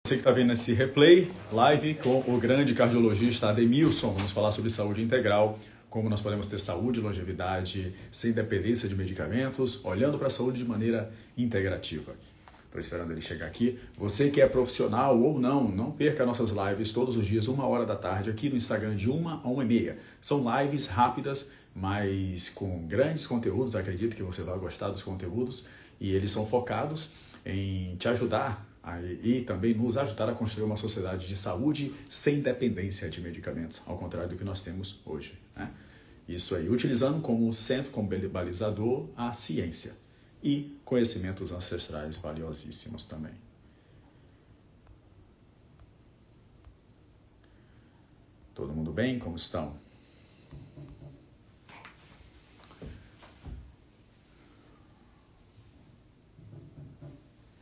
Você que está vendo esse replay, live com o grande cardiologista Ademilson. Vamos falar sobre saúde integral, como nós podemos ter saúde e longevidade sem dependência de medicamentos, olhando para a saúde de maneira integrativa. Estou esperando ele chegar aqui. Você que é profissional ou não perca nossas lives todos os dias, 1h da tarde, aqui no Instagram, de 1 a 1h30. São lives rápidas, mas com grandes conteúdos. Acredito que você vai gostar dos conteúdos e eles são focados em te ajudar e também nos ajudar a construir uma sociedade de saúde sem dependência de medicamentos, ao contrário do que nós temos hoje, né? Isso aí, utilizando como centro, como balizador, a ciência e conhecimentos ancestrais valiosíssimos também. Todo mundo bem? Como estão?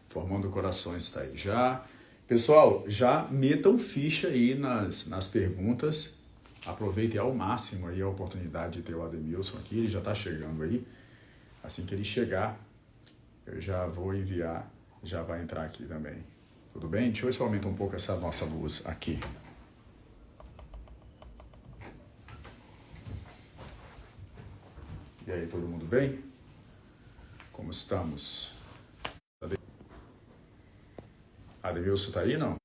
Formando corações está aí já. Pessoal, já metam ficha aí nas perguntas. Aproveitem ao máximo aí a oportunidade de ter o Ademilson aqui. Ele já está chegando aí. Assim que ele chegar, eu já vou enviar, já vai entrar aqui também. Tudo bem? Deixa eu ver se eu aumento um pouco essa nossa luz aqui. E aí, todo mundo bem? Como estamos? Ademilson tá aí, não?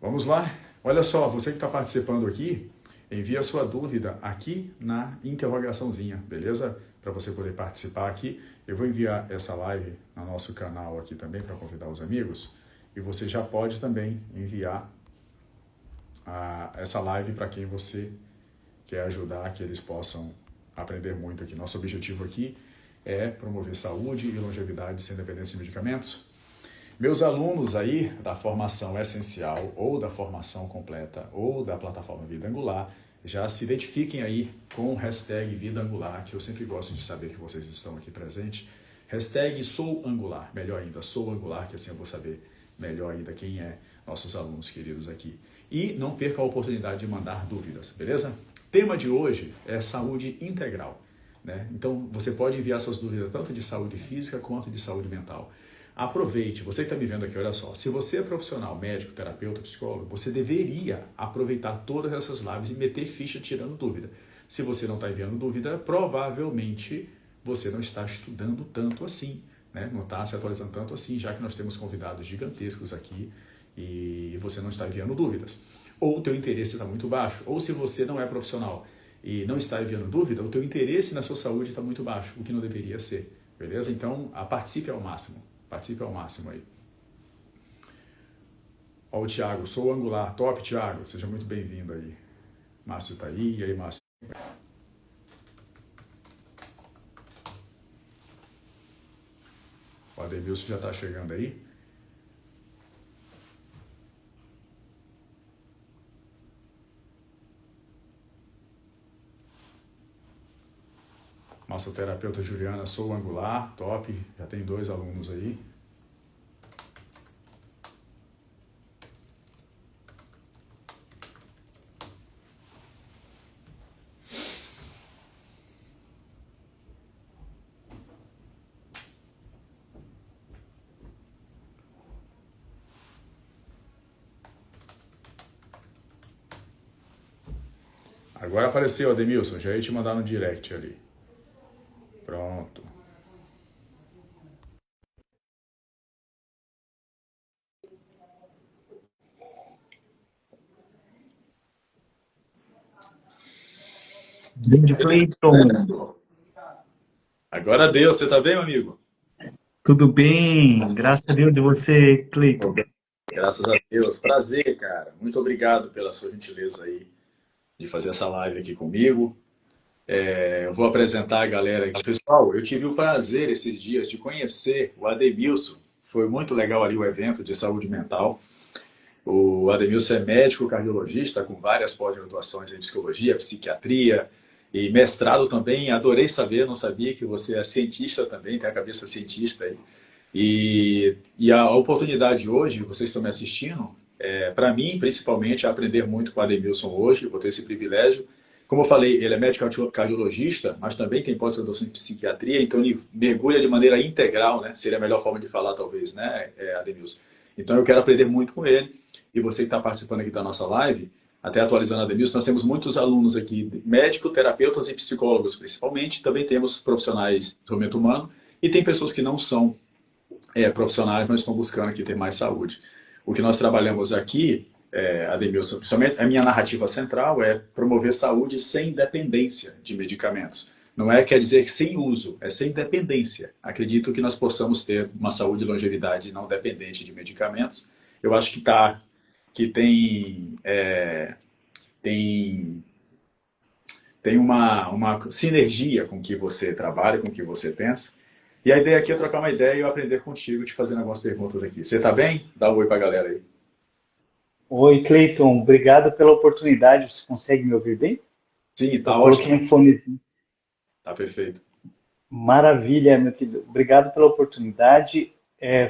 Vamos lá? Olha só, você que está participando aqui, envia a sua dúvida aqui na interrogaçãozinha, beleza? Para você poder participar aqui. Eu vou enviar essa live no nosso canal aqui também para convidar os amigos. E você já pode também enviar essa live para quem você quer ajudar, que eles possam aprender muito aqui. Nosso objetivo aqui é promover saúde e longevidade sem dependência de medicamentos. Meus alunos aí da formação essencial ou da formação completa ou da plataforma Vida Angular, já se identifiquem aí com o hashtag Vida Angular, que eu sempre gosto de saber que vocês estão aqui presentes. Hashtag Sou Angular, melhor ainda, Sou Angular, que assim eu vou saber melhor ainda quem é nossos alunos queridos aqui. E não perca a oportunidade de mandar dúvidas, beleza? Tema de hoje é saúde integral, né? Então você pode enviar suas dúvidas tanto de saúde física quanto de saúde mental. Aproveite, você que está me vendo aqui, olha só, se você é profissional, médico, terapeuta, psicólogo, você deveria aproveitar todas essas lives e meter ficha tirando dúvida. Se você não está enviando dúvida, provavelmente você não está estudando tanto assim, né? Não está se atualizando tanto assim, já que nós temos convidados gigantescos aqui e você não está enviando dúvidas. Ou o teu interesse está muito baixo, ou se você não é profissional e não está enviando dúvida, o teu interesse na sua saúde está muito baixo, o que não deveria ser, beleza? Então, participe ao máximo. Participe ao máximo aí. Ó, o Thiago, Sou Angular. Top, Thiago. Seja muito bem-vindo aí. Márcio tá aí. E aí, Márcio? O Ademilson já tá chegando aí. Massoterapeuta Juliana, Sou Angular, top, já tem 2 alunos aí. Agora apareceu, Ademilson, já ia te mandar no direct ali. Pronto. Grande Cleiton, Agora deu, você tá bem, meu amigo? tudo bem? Graças a Deus e você, Cleiton. Graças a Deus. Prazer, cara. Muito obrigado pela sua gentileza aí de fazer essa live aqui comigo. Eu vou apresentar a galera aqui. Pessoal, eu tive o prazer esses dias de conhecer o Ademilson. Foi muito legal ali o evento de saúde mental. O Ademilson é médico cardiologista com várias pós-graduações em psicologia, psiquiatria e mestrado também. Adorei saber, não sabia que você é cientista também, tem a cabeça cientista aí. E a oportunidade hoje, vocês estão me assistindo, para mim, principalmente, é aprender muito com o Ademilson hoje, vou ter esse privilégio. Como eu falei, ele é médico cardiologista, mas também tem pós-graduação em psiquiatria, então ele mergulha de maneira integral, né? Seria a melhor forma de falar, talvez, né, Ademilson? Então eu quero aprender muito com ele. E você que está participando aqui da nossa live, até atualizando a Ademilson, nós temos muitos alunos aqui, médicos, terapeutas e psicólogos, principalmente. Também temos profissionais de desenvolvimento humano e tem pessoas que não são profissionais, mas estão buscando aqui ter mais saúde. O que nós trabalhamos aqui, Ademilson, principalmente a minha narrativa central é promover saúde sem dependência de medicamentos. Não quer dizer que sem uso, é sem dependência. Acredito que nós possamos ter uma saúde e longevidade não dependente de medicamentos. Eu acho que tem uma sinergia com o que você trabalha, com o que você pensa. E a ideia aqui é trocar uma ideia e eu aprender contigo, te fazendo algumas perguntas aqui. Você tá bem? Dá um oi pra galera aí. Oi, Cleiton, obrigado pela oportunidade. Você consegue me ouvir bem? Sim, Eu tá coloquei ótimo. um fonezinho. Tá perfeito. Maravilha, meu querido. Obrigado pela oportunidade.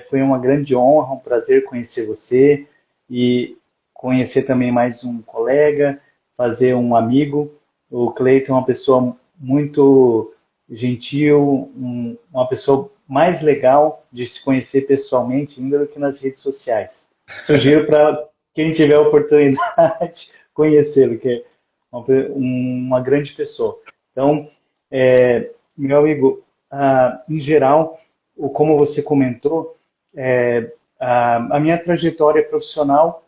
Foi uma grande honra, um prazer conhecer você e conhecer também mais um colega, fazer um amigo. O Cleiton é uma pessoa muito gentil, uma pessoa mais legal de se conhecer pessoalmente ainda do que nas redes sociais. Sugiro para quem tiver a oportunidade conhecê-lo, que é uma grande pessoa. Então, meu amigo, em geral, como você comentou, a minha trajetória profissional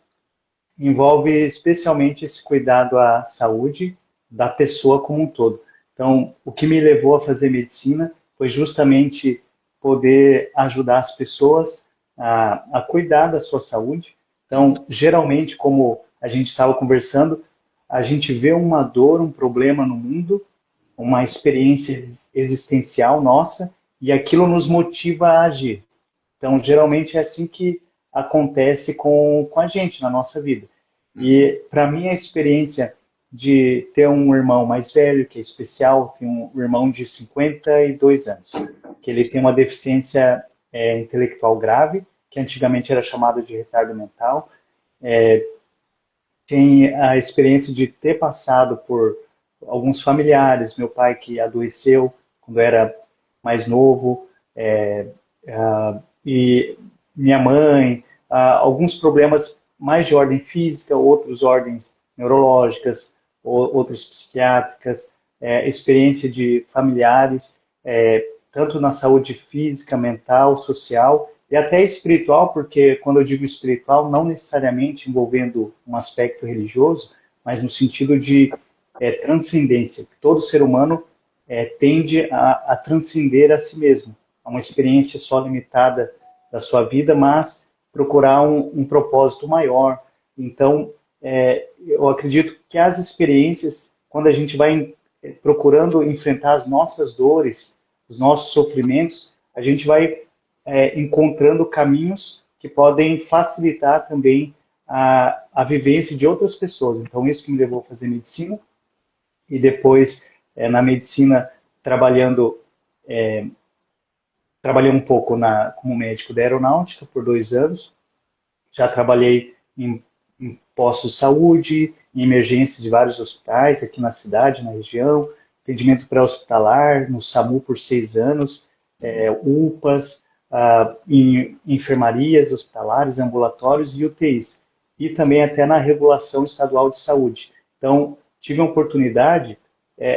envolve especialmente esse cuidado à saúde da pessoa como um todo. Então, o que me levou a fazer medicina foi justamente poder ajudar as pessoas a cuidar da sua saúde. Então, geralmente, como a gente estava conversando, a gente vê uma dor, um problema no mundo, uma experiência existencial nossa, e aquilo nos motiva a agir. Então, geralmente é assim que acontece com a gente na nossa vida. Uhum. E, para mim, a experiência de ter um irmão mais velho, que é especial, tem um irmão de 52 anos, que ele tem uma deficiência intelectual grave, que antigamente era chamada de retardo mental, tem a experiência de ter passado por alguns familiares, meu pai que adoeceu quando era mais novo, e minha mãe, alguns problemas mais de ordem física, outros ordens neurológicas, outras psiquiátricas, experiência de familiares, tanto na saúde física, mental, social e até espiritual, porque quando eu digo espiritual, não necessariamente envolvendo um aspecto religioso, mas no sentido de transcendência. Todo ser humano tende a transcender a si mesmo, a uma experiência só limitada da sua vida, mas procurar um propósito maior. Então, eu acredito que as experiências, quando a gente vai procurando enfrentar as nossas dores, os nossos sofrimentos, a gente vai encontrando caminhos que podem facilitar também a vivência de outras pessoas. Então, isso que me levou a fazer medicina, e depois, na medicina, trabalhei um pouco como médico da aeronáutica por 2 anos, já trabalhei em postos de saúde, em emergências de vários hospitais aqui na cidade, na região, atendimento pré-hospitalar, no SAMU por 6 anos, UPAs, em enfermarias hospitalares, ambulatórios e UTIs, e também até na regulação estadual de saúde. Então, tive a oportunidade,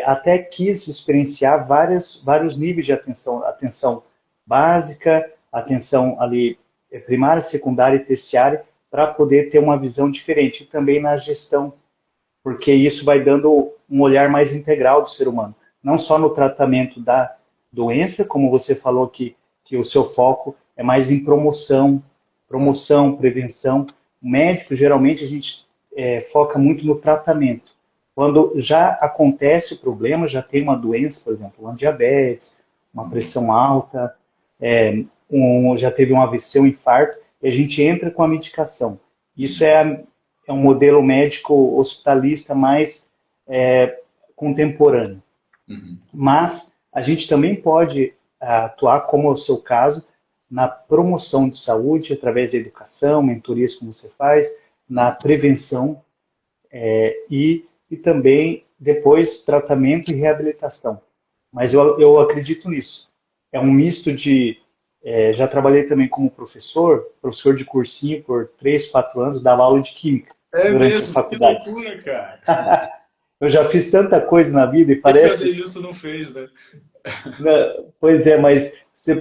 até quis experienciar vários níveis de atenção básica, atenção ali primária, secundária e terciária, para poder ter uma visão diferente. E também na gestão, porque isso vai dando um olhar mais integral do ser humano. Não só no tratamento da doença, como você falou que o seu foco é mais em promoção, prevenção. O médico, geralmente, a gente foca muito no tratamento. Quando já acontece o problema, já tem uma doença, por exemplo, uma diabetes, uma pressão alta, já teve um AVC, um infarto, e a gente entra com a medicação. Isso é um modelo médico hospitalista mais contemporâneo. Uhum. Mas a gente também pode atuar, como é o seu caso, na promoção de saúde, através da educação, mentorias como você faz, na prevenção e também depois tratamento e reabilitação. Mas eu acredito nisso. É um misto de... já trabalhei também como professor de cursinho por 3, 4 anos, dava aula de química É durante a mesmo, que faculdade. loucura, cara. Eu já fiz tanta coisa na vida e Tem que fazer parece... isso, não fez, né? Pois é, mas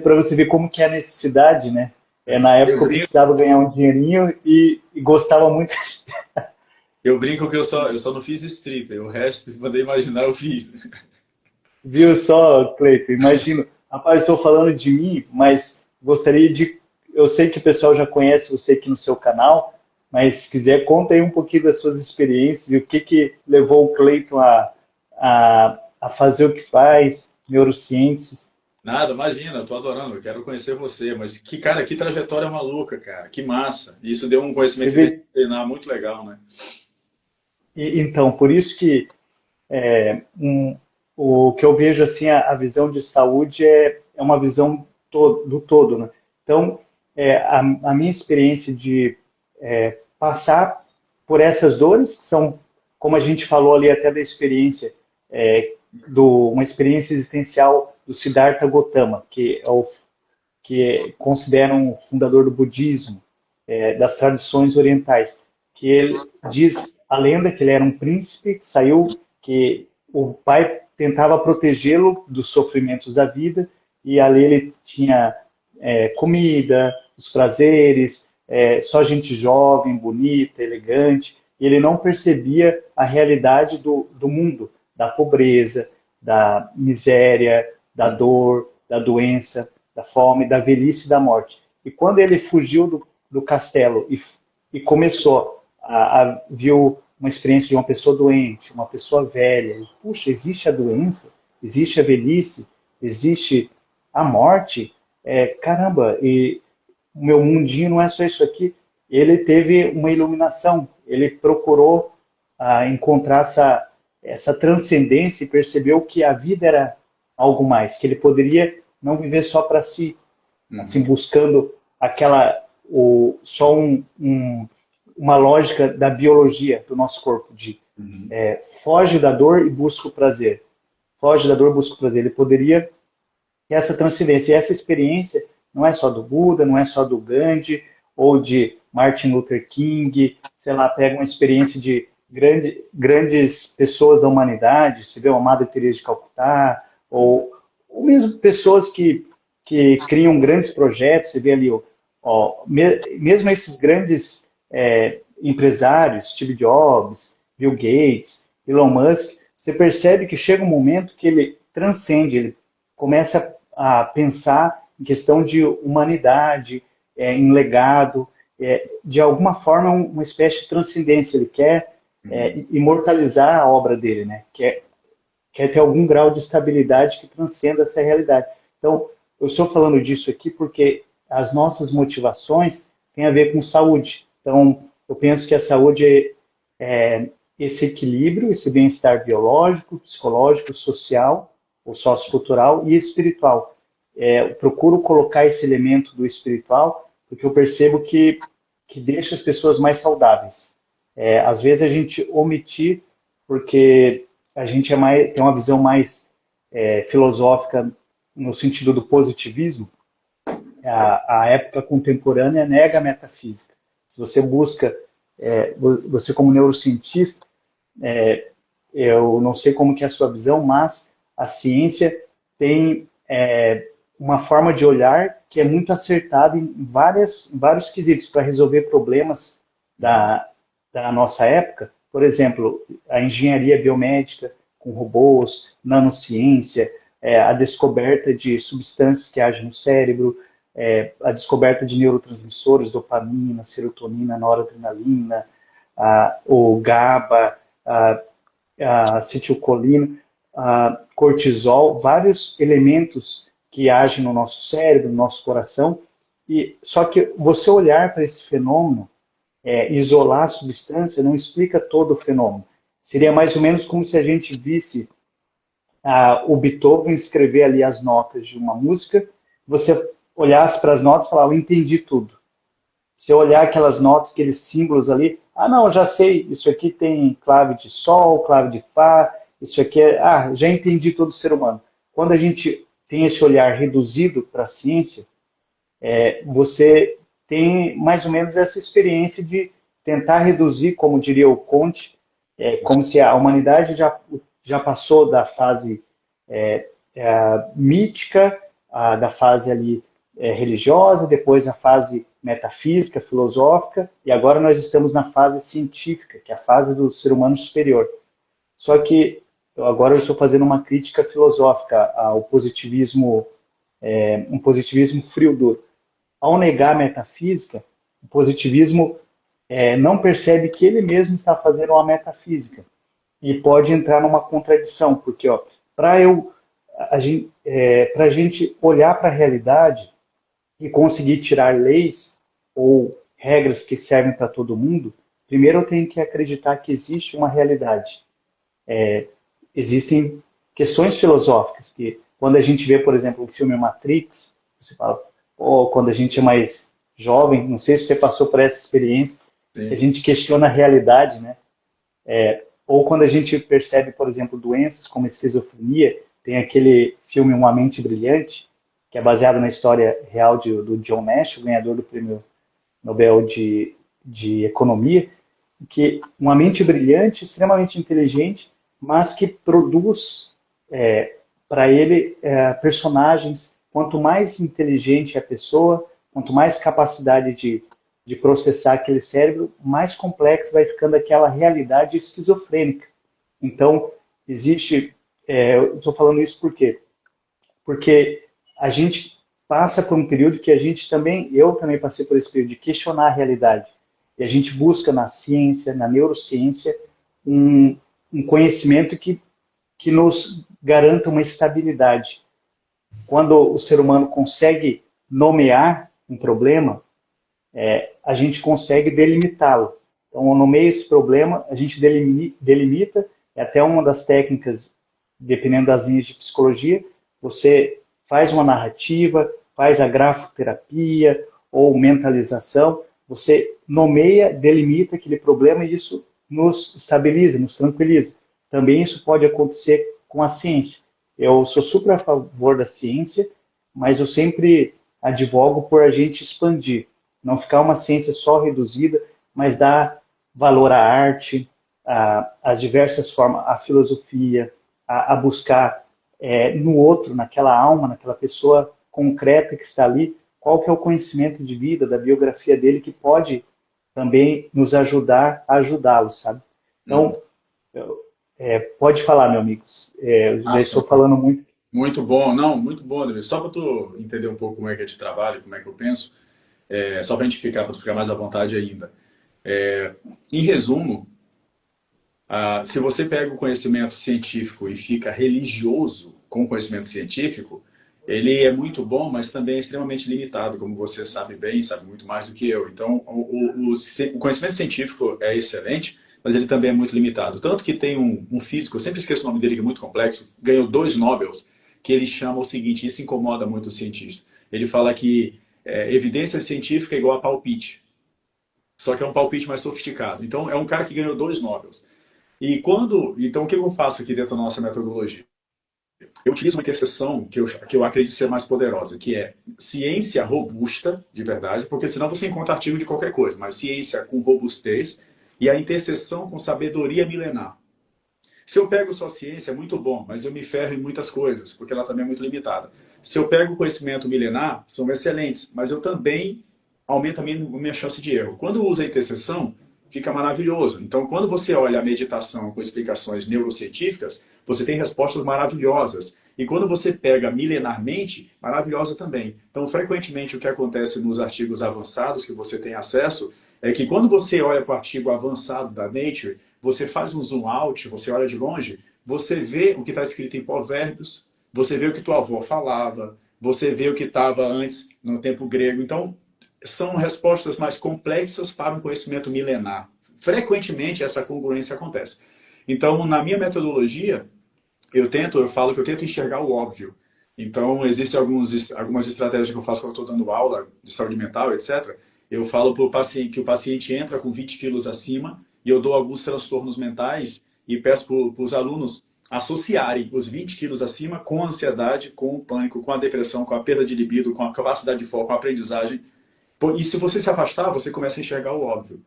para você ver como que é a necessidade, né? Na Eu época eu brinco, precisava ganhar um dinheirinho e gostava muito. eu brinco que eu só não fiz stripper, o resto, se poder imaginar, eu fiz. Viu só, Cleiton? Imagino. Rapaz, estou falando de mim, mas gostaria de... Eu sei que o pessoal já conhece você aqui no seu canal, mas se quiser, conta aí um pouquinho das suas experiências e o que levou o Cleiton a fazer o que faz, neurociências. Nada, imagina, eu tô adorando, eu quero conhecer você, mas que, cara, que trajetória maluca, cara, que massa. Isso deu um conhecimento interdisciplinar muito legal, né? Então, por isso que o que eu vejo assim, a visão de saúde é uma visão do todo, né? Então, a minha experiência de passar por essas dores, que são, como a gente falou ali até da experiência, uma experiência existencial do Siddhartha Gautama, que consideram o fundador do budismo, das tradições orientais, que ele diz a lenda que ele era um príncipe que saiu, que o pai tentava protegê-lo dos sofrimentos da vida, e ali ele tinha comida, os prazeres, só gente jovem, bonita, elegante, e ele não percebia a realidade do mundo, da pobreza, da miséria, da dor, da doença, da fome, da velhice e da morte. E quando ele fugiu do castelo e começou viu uma experiência de uma pessoa doente, uma pessoa velha, e, puxa, existe a doença, existe a velhice, existe a morte, caramba, e o meu mundinho não é só isso aqui. Ele teve uma iluminação, ele procurou encontrar essa transcendência e percebeu que a vida era algo mais, que ele poderia não viver só para si, assim, buscando só uma lógica da biologia do nosso corpo, de foge da dor e busca o prazer. Foge da dor e busca o prazer. Ele poderia ter essa transcendência. E essa experiência não é só do Buda, não é só do Gandhi, ou de Martin Luther King, sei lá, pega uma experiência de grandes pessoas da humanidade, você vê a Madre Teresa de Calcutá, ou mesmo pessoas que criam grandes projetos, você vê ali, mesmo esses grandes empresários, Steve Jobs, Bill Gates, Elon Musk, você percebe que chega um momento que ele transcende, ele começa a pensar em questão de humanidade, em legado, de alguma forma uma espécie de transcendência. Ele quer imortalizar a obra dele, né? Quer ter algum grau de estabilidade que transcenda essa realidade. Então, eu estou falando disso aqui porque as nossas motivações têm a ver com saúde. Então, eu penso que a saúde é esse equilíbrio, esse bem-estar biológico, psicológico, social, ou sociocultural e espiritual. Eu procuro colocar esse elemento do espiritual porque eu percebo que deixa as pessoas mais saudáveis. Às vezes a gente omitir porque a gente tem uma visão mais filosófica no sentido do positivismo. A época contemporânea nega a metafísica. Se você busca, você como neurocientista, eu não sei como que é a sua visão, mas a ciência tem uma forma de olhar que é muito acertada em vários quesitos para resolver problemas da nossa época. Por exemplo, a engenharia biomédica com robôs, nanociência, a descoberta de substâncias que agem no cérebro, a descoberta de neurotransmissores, dopamina, serotonina, noradrenalina, o GABA, a acetilcolina, a cortisol, vários elementos que agem no nosso cérebro, no nosso coração. E só que você olhar para esse fenômeno, isolar a substância, não explica todo o fenômeno. Seria mais ou menos como se a gente visse o Beethoven escrever ali as notas de uma música, você olhasse para as notas e falar, eu entendi tudo. Se eu olhar aquelas notas, aqueles símbolos ali, ah, não, já sei, isso aqui tem clave de sol, clave de fá, isso aqui é, já entendi todo ser humano. Quando a gente tem esse olhar reduzido para a ciência, você tem mais ou menos essa experiência de tentar reduzir, como diria o Conte, como se a humanidade já passou da fase mítica, da fase ali religiosa, depois na fase metafísica, filosófica, e agora nós estamos na fase científica, que é a fase do ser humano superior. Só que agora eu estou fazendo uma crítica filosófica ao positivismo, um positivismo frio duro. Ao negar a metafísica, o positivismo não percebe que ele mesmo está fazendo uma metafísica e pode entrar numa contradição, porque para a gente olhar para a realidade e conseguir tirar leis ou regras que servem para todo mundo, primeiro eu tenho que acreditar que existe uma realidade. Existem questões filosóficas que, quando a gente vê, por exemplo, o filme Matrix, você fala, quando a gente é mais jovem, não sei se você passou por essa experiência, a gente questiona a realidade, né? Ou quando a gente percebe, por exemplo, doenças como esquizofrenia, tem aquele filme Uma Mente Brilhante, que é baseado na história real do John Nash, o ganhador do Prêmio Nobel de Economia, que uma mente brilhante, extremamente inteligente, mas que produz para ele personagens. Quanto mais inteligente é a pessoa, quanto mais capacidade de processar aquele cérebro, mais complexa vai ficando aquela realidade esquizofrênica. Então, eu estou falando isso por quê? Porque a gente passa por um período que eu também passei por esse período de questionar a realidade. E a gente busca na ciência, na neurociência, um conhecimento que nos garanta uma estabilidade. Quando o ser humano consegue nomear um problema, a gente consegue delimitá-lo. Então, eu nomeio esse problema, a gente delimita, é até uma das técnicas, dependendo das linhas de psicologia, você faz uma narrativa, faz a grafoterapia ou mentalização, você nomeia, delimita aquele problema e isso nos estabiliza, nos tranquiliza. Também isso pode acontecer com a ciência. Eu sou super a favor da ciência, mas eu sempre advogo por a gente expandir. Não ficar uma ciência só reduzida, mas dar valor à arte, às diversas formas, à filosofia, a buscar no outro, naquela alma, naquela pessoa concreta que está ali, qual que é o conhecimento de vida, da biografia dele, que pode também nos ajudar a ajudá-lo, sabe? Então, pode falar, meu amigo. Eu já estou falando muito. Muito bom, não, muito bom, David. Só para tu entender um pouco como é que é de trabalho, como é que eu penso, só para tu ficar mais à vontade ainda. Em resumo, se você pega o conhecimento científico e fica religioso com o conhecimento científico, ele é muito bom, mas também é extremamente limitado, como você sabe bem, sabe muito mais do que eu. Então, o conhecimento científico é excelente, mas ele também é muito limitado. Tanto que tem um físico, eu sempre esqueço o nome dele, que é muito complexo, ganhou 2 Nobels, que ele chama o seguinte, isso incomoda muito os cientistas. Ele fala que evidência científica é igual a palpite, só que é um palpite mais sofisticado. Então, é um cara que ganhou 2 Nobels. Então, o que eu faço aqui dentro da nossa metodologia? Eu utilizo uma interseção que eu acredito ser mais poderosa, que é ciência robusta, de verdade, porque senão você encontra artigo de qualquer coisa, mas ciência com robustez e a interseção com sabedoria milenar. Se eu pego só ciência, é muito bom, mas eu me ferro em muitas coisas, porque ela também é muito limitada. Se eu pego o conhecimento milenar, são excelentes, mas eu também aumento a minha chance de erro. Quando eu uso a interseção, fica maravilhoso. Então, quando você olha a meditação com explicações neurocientíficas, você tem respostas maravilhosas. E quando você pega milenarmente, maravilhosa também. Então, frequentemente, o que acontece nos artigos avançados que você tem acesso é que quando você olha para o artigo avançado da Nature, você faz um zoom out, você olha de longe, você vê o que está escrito em provérbios, você vê o que tua avó falava, você vê o que estava antes no tempo grego. Então, são respostas mais complexas para um conhecimento milenar. Frequentemente, essa congruência acontece. Então, na minha metodologia, eu falo que eu tento enxergar o óbvio. Então, existem algumas estratégias que eu faço quando eu estou dando aula de saúde mental, etc. eu falo para o paciente que o paciente entra com 20 quilos acima e eu dou alguns transtornos mentais e peço para os alunos associarem os 20 quilos acima com a ansiedade, com o pânico, com a depressão, com a perda de libido, com a capacidade de foco, com a aprendizagem. E se você se afastar, você começa a enxergar o óbvio.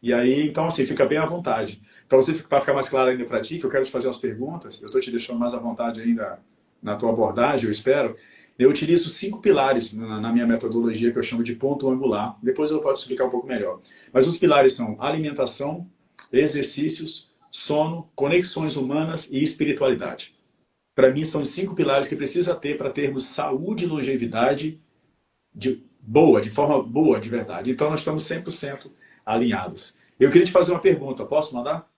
E aí, então, assim, fica bem à vontade. Para ficar mais claro ainda para ti, que eu quero te fazer umas perguntas, eu estou te deixando mais à vontade ainda na tua abordagem, eu espero. Eu utilizo 5 pilares na minha metodologia, que eu chamo de ponto angular. Depois eu posso explicar um pouco melhor. Mas os pilares são alimentação, exercícios, sono, conexões humanas e espiritualidade. Para mim, são os 5 pilares que precisa ter para termos saúde e longevidade de forma boa, de verdade. Então, nós estamos 100% alinhados. Eu queria te fazer uma pergunta, posso mandar?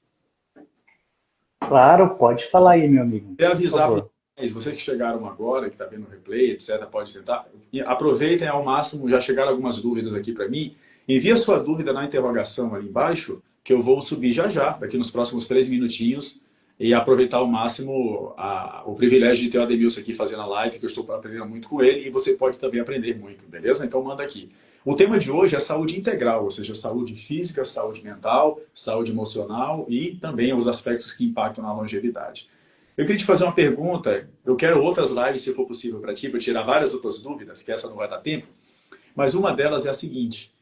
Claro, pode falar aí, meu amigo. Queria avisar para vocês que chegaram agora, que está vendo o replay, etc., pode tentar. Aproveitem ao máximo, já chegaram algumas dúvidas aqui para mim. Envie a sua dúvida na interrogação ali embaixo, que eu vou subir já já, daqui nos próximos 3 minutinhos, e aproveitar ao máximo o privilégio de ter o Ademilson aqui fazendo a live, que eu estou aprendendo muito com ele, e você pode também aprender muito, beleza? Então manda aqui. O tema de hoje é saúde integral, ou seja, saúde física, saúde mental, saúde emocional e também os aspectos que impactam na longevidade. Eu queria te fazer uma pergunta, eu quero outras lives, se for possível para ti, para tirar várias outras dúvidas, que essa não vai dar tempo, mas uma delas é a seguinte,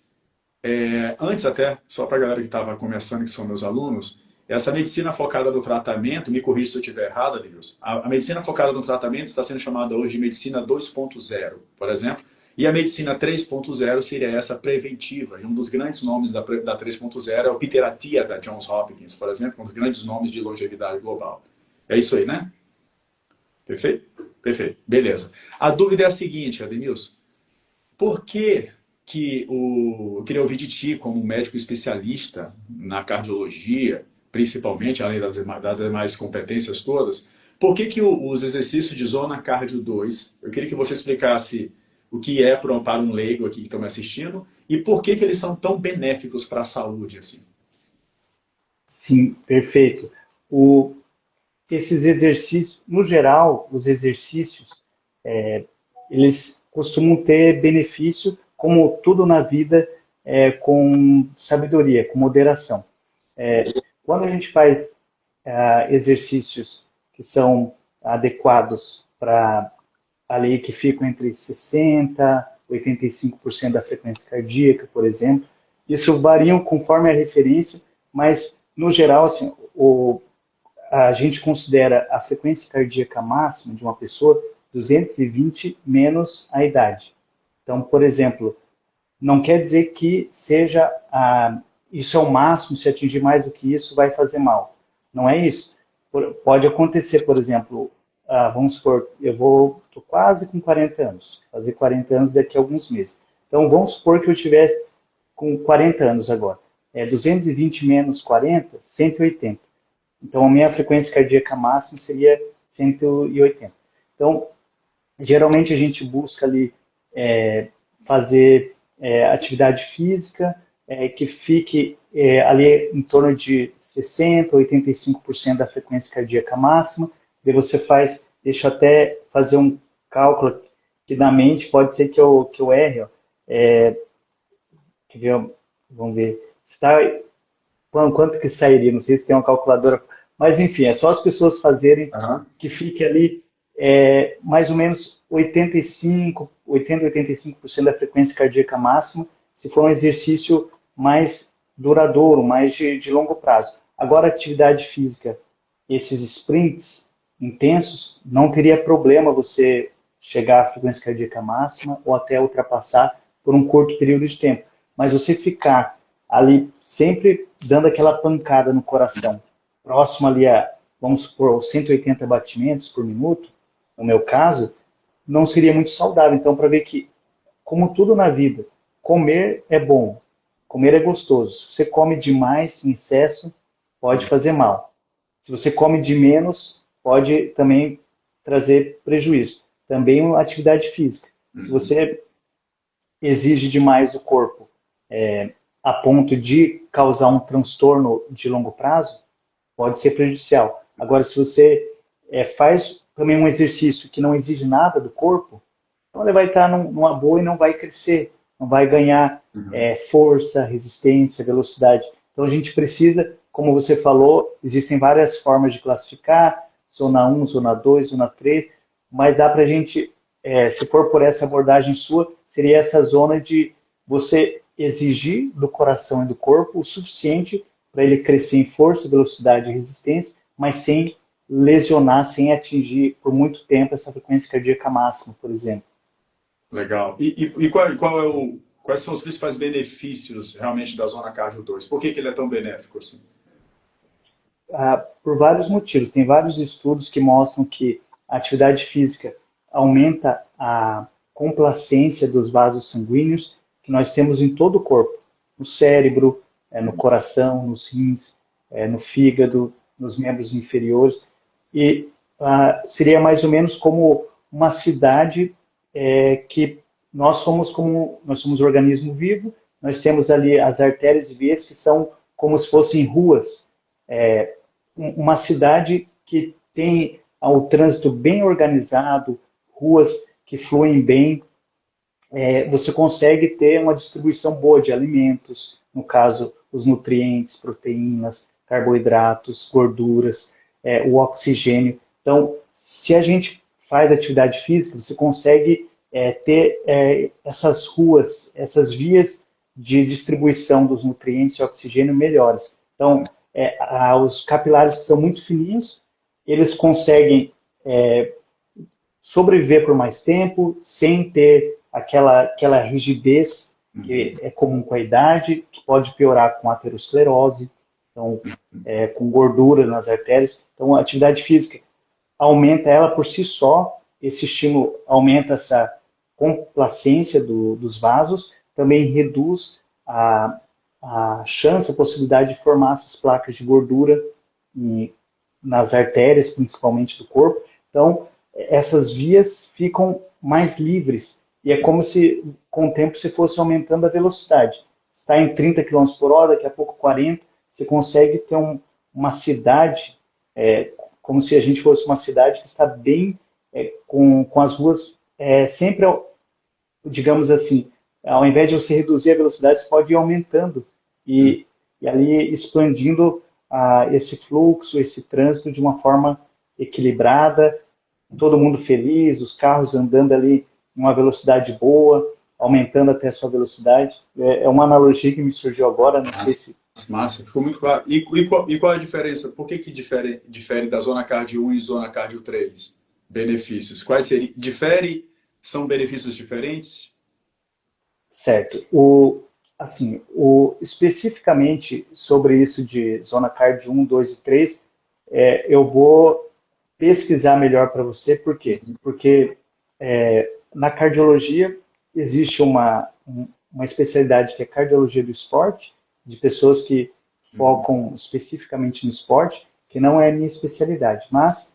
antes até, só para a galera que estava começando, que são meus alunos, essa medicina focada no tratamento, me corrija se eu estiver errado, Ademilson, a medicina focada no tratamento está sendo chamada hoje de medicina 2.0, por exemplo, e a medicina 3.0 seria essa preventiva. E um dos grandes nomes da 3.0 é o Peter Attia, da Johns Hopkins, por exemplo, um dos grandes nomes de longevidade global. É isso aí, né? Perfeito? Perfeito. Beleza. A dúvida é a seguinte, Ademilson. Por que eu queria ouvir de ti, como médico especialista na cardiologia, principalmente, além das demais competências todas, por que os exercícios de zona cardio 2, eu queria que você explicasse o que é para um leigo aqui que estão me assistindo e por que eles são tão benéficos para a saúde, assim. Sim, perfeito. Esses exercícios, no geral, os exercícios, eles costumam ter benefício, como tudo na vida, com sabedoria, com moderação. Quando a gente faz exercícios que são adequados para ali que ficam entre 60% e 85% da frequência cardíaca, por exemplo. Isso varia conforme a referência, mas, no geral, assim, a gente considera a frequência cardíaca máxima de uma pessoa 220 menos a idade. Então, por exemplo, não quer dizer que seja isso é o máximo, se atingir mais do que isso vai fazer mal. Não é isso. Pode acontecer, por exemplo, vamos supor, estou quase com 40 anos, fazer 40 anos daqui a alguns meses. Então, vamos supor que eu estivesse com 40 anos agora. 220 menos 40, 180. Então, a minha frequência cardíaca máxima seria 180. Então, geralmente a gente busca ali fazer atividade física que fique ali em torno de 60%, 85% da frequência cardíaca máxima. E você deixa eu até fazer um cálculo que na mente pode ser que eu erre. Ó. Vamos ver. Quanto que sairia? Não sei se tem uma calculadora. Mas, enfim, é só as pessoas fazerem que fique ali mais ou menos 80, 85% da frequência cardíaca máxima, se for um exercício mais duradouro, mais de longo prazo. Agora, atividade física, esses sprints intensos, não teria problema você chegar à frequência cardíaca máxima ou até ultrapassar por um curto período de tempo. Mas você ficar ali sempre dando aquela pancada no coração, próximo ali vamos supor, aos 180 batimentos por minuto, no meu caso, não seria muito saudável. Então, para ver que, como tudo na vida, comer é bom, comer é gostoso. Se você come demais, em excesso, pode fazer mal. Se você come de menos, pode também trazer prejuízo. Também a atividade física. Se você exige demais do corpo a ponto de causar um transtorno de longo prazo, pode ser prejudicial. Agora, se você faz também um exercício que não exige nada do corpo, então ele vai estar numa boa e não vai crescer. não vai ganhar força, resistência, velocidade. Então a gente precisa, como você falou, existem várias formas de classificar, zona 1, zona 2, zona 3, mas dá para a gente, se for por essa abordagem sua, seria essa zona de você exigir do coração e do corpo o suficiente para ele crescer em força, velocidade e resistência, mas sem lesionar, sem atingir por muito tempo essa frequência cardíaca máxima, por exemplo. Legal. Quais são os principais benefícios realmente da zona cardio 2? Por que ele é tão benéfico assim? Por vários motivos. Tem vários estudos que mostram que a atividade física aumenta a complacência dos vasos sanguíneos que nós temos em todo o corpo, no cérebro, no coração, nos rins, no fígado, nos membros inferiores. E seria mais ou menos como uma cidade que nós somos organismo vivo, nós temos ali as artérias e vias que são como se fossem ruas, uma cidade que tem o trânsito bem organizado, ruas que fluem bem, você consegue ter uma distribuição boa de alimentos, no caso, os nutrientes, proteínas, carboidratos, gorduras, o oxigênio. Então, se a gente faz atividade física, você consegue ter essas ruas, essas vias de distribuição dos nutrientes e oxigênio melhores. Então, os capilares que são muito fininhos, eles conseguem sobreviver por mais tempo, sem ter aquela rigidez que é comum com a idade, que pode piorar com aterosclerose, então, com gordura nas artérias. Então, a atividade física aumenta ela por si só, esse estímulo aumenta essa complacência dos vasos, também reduz a chance, a possibilidade de formar essas placas de gordura nas artérias, principalmente do corpo. Então, essas vias ficam mais livres e é como se, com o tempo, você fosse aumentando a velocidade. Está em 30 km por hora, daqui a pouco 40, você consegue ter uma cidade, como se a gente fosse uma cidade que está bem com as ruas sempre, digamos assim, ao invés de você reduzir a velocidade, você pode ir aumentando e ali expandindo esse fluxo, esse trânsito de uma forma equilibrada, todo mundo feliz, os carros andando ali em uma velocidade boa, aumentando até a sua velocidade. É uma analogia que me surgiu agora, não sei se... Massa, ficou muito claro. E qual é a diferença? Por que difere da zona cardio 1 e zona cardio 3? Benefícios. Quais seriam? São benefícios diferentes? Certo. Especificamente sobre isso de zona cardio 1, 2 e 3, eu vou pesquisar melhor para você. Por quê? Porque na cardiologia existe uma especialidade que é cardiologia do esporte, de pessoas que focam especificamente no esporte, que não é a minha especialidade, mas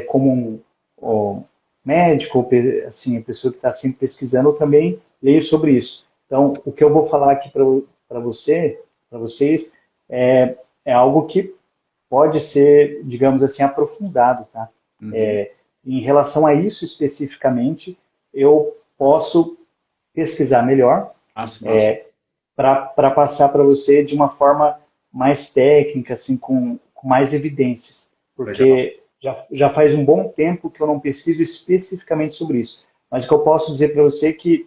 como um médico, assim, a pessoa que está sempre pesquisando, eu também leio sobre isso. Então, o que eu vou falar aqui para vocês, é algo que pode ser, digamos assim, aprofundado, tá? Em relação a isso especificamente, eu posso pesquisar melhor para passar para você de uma forma mais técnica, assim, com mais evidências, porque já faz um bom tempo que eu não pesquiso especificamente sobre isso. Mas o que eu posso dizer para você é que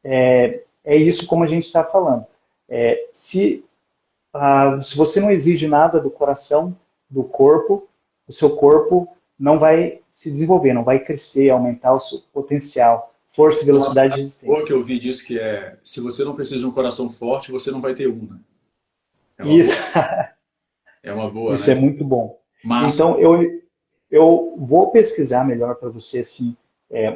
é isso como a gente está falando. Se você não exige nada do coração, do corpo, o seu corpo não vai se desenvolver, não vai crescer, aumentar o seu potencial, força, velocidade e resistência. O que eu vi disso que se você não precisa de um coração forte, você não vai ter um, né? Isso. É uma boa, isso, né? é muito bom. Massa. Então, eu vou pesquisar melhor para você, assim,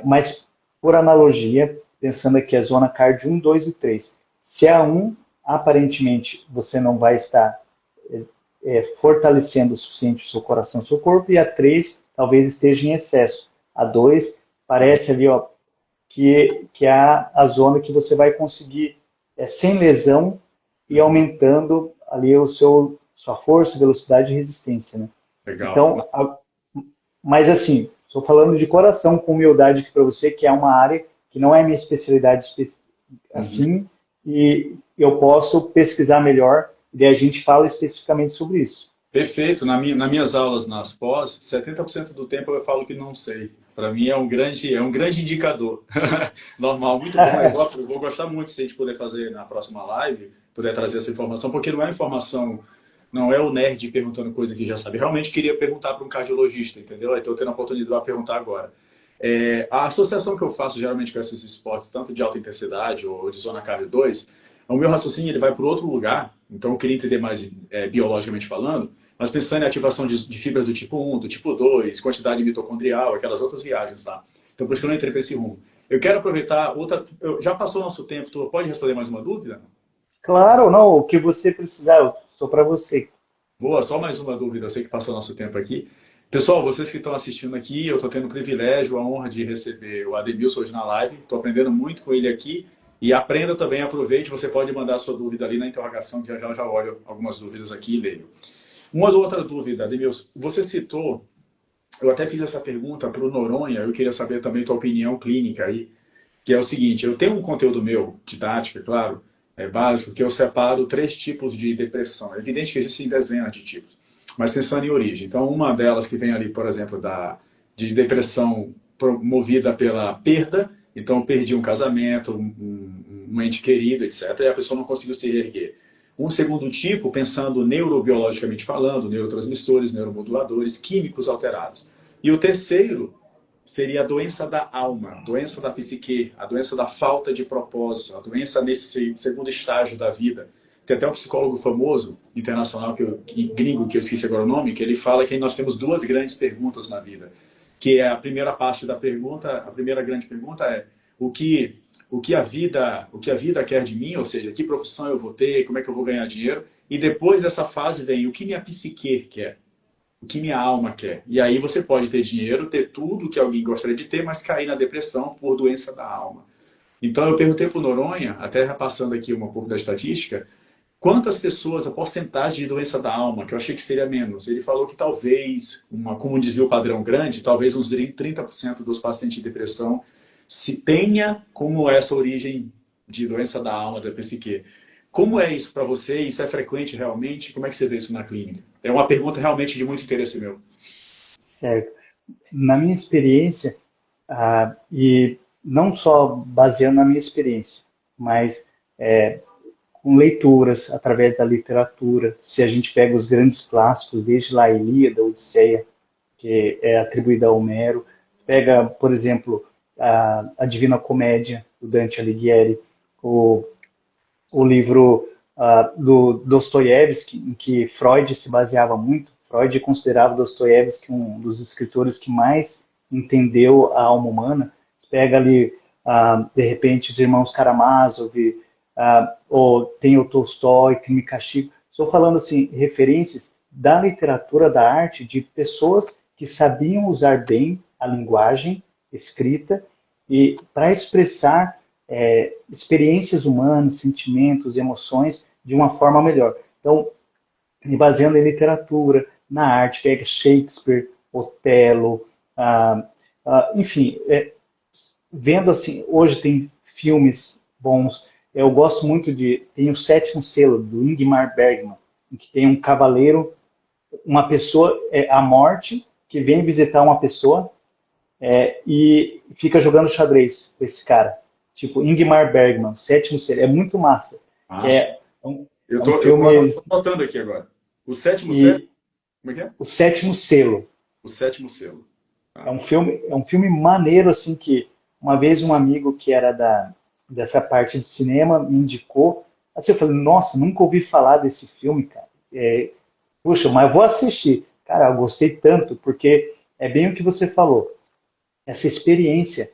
mas por analogia, pensando aqui a zona cardio 1, 2 e 3. Se a 1, aparentemente, você não vai estar fortalecendo o suficiente o seu coração e o seu corpo, e a 3 talvez esteja em excesso. A 2 parece ali, ó, que é a zona que você vai conseguir, sem lesão, e aumentando ali sua força, velocidade e resistência, né? Legal. Então, mas assim, estou falando de coração, com humildade aqui para você, que é uma área que não é minha especialidade assim, e eu posso pesquisar melhor, e daí a gente fala especificamente sobre isso. Perfeito. Nas minhas aulas nas pós, 70% do tempo eu falo que não sei. Para mim é um grande indicador. Normal, muito bom. Eu vou gostar muito se a gente puder fazer na próxima live, puder trazer essa informação, porque não é informação, não é o nerd perguntando coisa que já sabe. Realmente queria perguntar para um cardiologista, entendeu? Estou tendo a oportunidade de perguntar agora. A associação que eu faço geralmente com esses esportes, tanto de alta intensidade ou de zona cardio 2, o meu raciocínio ele vai para outro lugar, então eu queria entender mais biologicamente falando, mas pensando em ativação de fibras do tipo 1, do tipo 2, quantidade mitocondrial, aquelas outras viagens lá. Então, por isso que eu não entrei para esse rumo. Eu quero aproveitar outra. Já passou o nosso tempo, tu pode responder mais uma dúvida? Claro, não, o que você precisar, eu sou para você. Boa, só mais uma dúvida, eu sei que passou o nosso tempo aqui. Pessoal, vocês que estão assistindo aqui, eu estou tendo o privilégio, a honra de receber o Ademilson hoje na live. Estou aprendendo muito com ele aqui. E aprenda também, aproveite, você pode mandar a sua dúvida ali na interrogação, que já já olho algumas dúvidas aqui e leio. Uma outra dúvida, Ademilson, você citou, eu até fiz essa pergunta para o Noronha, eu queria saber também tua opinião clínica aí, que é o seguinte, eu tenho um conteúdo meu, didático, é claro, básico, que eu separo 3 tipos de depressão. É evidente que existem dezenas de tipos, mas pensando em origem. Então, uma delas que vem ali, por exemplo, de depressão promovida pela perda, então eu perdi um casamento, um ente querido, etc., e a pessoa não conseguiu se reerguer. Um segundo tipo, pensando neurobiologicamente falando, neurotransmissores, neuromoduladores, químicos alterados. E o terceiro seria a doença da alma, a doença da psique, a doença da falta de propósito, a doença nesse segundo estágio da vida. Tem até um psicólogo famoso, internacional, gringo, que eu esqueci agora o nome, que ele fala que nós temos 2 grandes perguntas na vida. Que é a primeira parte da pergunta, a primeira grande pergunta é o que a vida quer de mim, ou seja, que profissão eu vou ter, como é que eu vou ganhar dinheiro. E depois dessa fase vem o que minha psique quer, o que minha alma quer. E aí você pode ter dinheiro, ter tudo que alguém gostaria de ter, mas cair na depressão por doença da alma. Então eu perguntei para o Noronha, até repassando aqui um pouco da estatística, quantas pessoas, a porcentagem de doença da alma, que eu achei que seria menos. Ele falou que talvez, como um desvio padrão grande, talvez uns 30% dos pacientes de depressão se tenha como essa origem de doença da alma, da psique. Como é isso para você? Isso é frequente realmente? Como é que você vê isso na clínica? É uma pergunta realmente de muito interesse meu. Certo. Na minha experiência, e não só baseando na minha experiência, mas com leituras, através da literatura, se a gente pega os grandes clássicos, desde lá a Ilíada, Odisseia, que é atribuída a Homero, pega, por exemplo, a Divina Comédia, do Dante Alighieri, o livro do Dostoiévski, em que Freud se baseava muito. Freud considerava Dostoiévski um dos escritores que mais entendeu a alma humana. Pega ali, de repente, os irmãos Karamazov, ou tem o Tolstói, Crime e Castigo. Estou falando assim, referências da literatura, da arte, de pessoas que sabiam usar bem a linguagem escrita e para expressar experiências humanas, sentimentos, emoções de uma forma melhor. Então, me baseando em literatura, na arte, pega Shakespeare, Otelo, enfim, vendo assim, hoje tem filmes bons. Eu gosto muito tem o Sétimo Selo, do Ingmar Bergman, em que tem um cavaleiro, uma pessoa, a morte, que vem visitar uma pessoa e fica jogando xadrez com esse cara. Tipo, Ingmar Bergman, Sétimo Selo. É muito massa. Massa. Eu tô anotando aqui agora. O Sétimo Selo? Como é que é? O Sétimo Selo. O Sétimo Selo. É um filme maneiro, assim, que uma vez um amigo que era dessa parte de cinema me indicou. Assim, eu falei, nossa, nunca ouvi falar desse filme, cara. Puxa, mas vou assistir. Cara, eu gostei tanto, porque é bem o que você falou. Essa experiência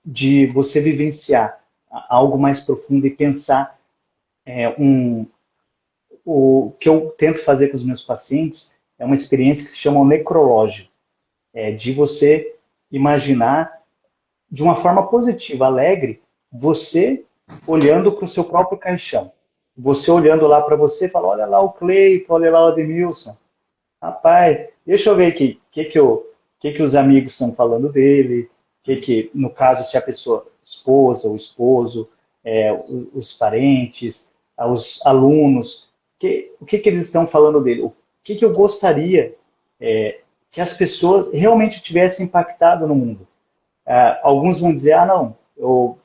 de você vivenciar algo mais profundo e pensar o que eu tento fazer com os meus pacientes é uma experiência que se chama o necrológio, de você imaginar de uma forma positiva, alegre, você olhando para o seu próprio caixão. Você olhando lá para você e fala, olha lá o Cleiton, olha lá o Ademilson. Rapaz, deixa eu ver aqui, o que os amigos estão falando dele, no caso, se a pessoa, esposa ou esposo, os parentes, os alunos, o que eles estão falando dele? O que eu gostaria que as pessoas realmente tivessem impactado no mundo? Alguns vão dizer, não, eu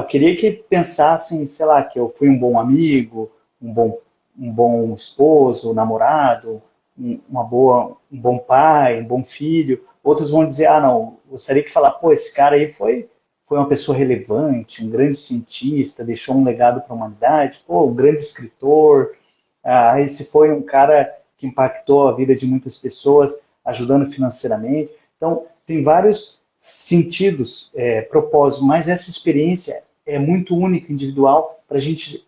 queria que pensassem, sei lá, que eu fui um bom amigo, um bom esposo, namorado, um bom pai, um bom filho. Outros vão dizer, não, gostaria que falar, pô, esse cara aí foi uma pessoa relevante, um grande cientista, deixou um legado para a humanidade, pô, um grande escritor. Esse foi um cara que impactou a vida de muitas pessoas, ajudando financeiramente. Então, tem vários sentidos, propósitos, mas essa experiência é muito única, individual, para a gente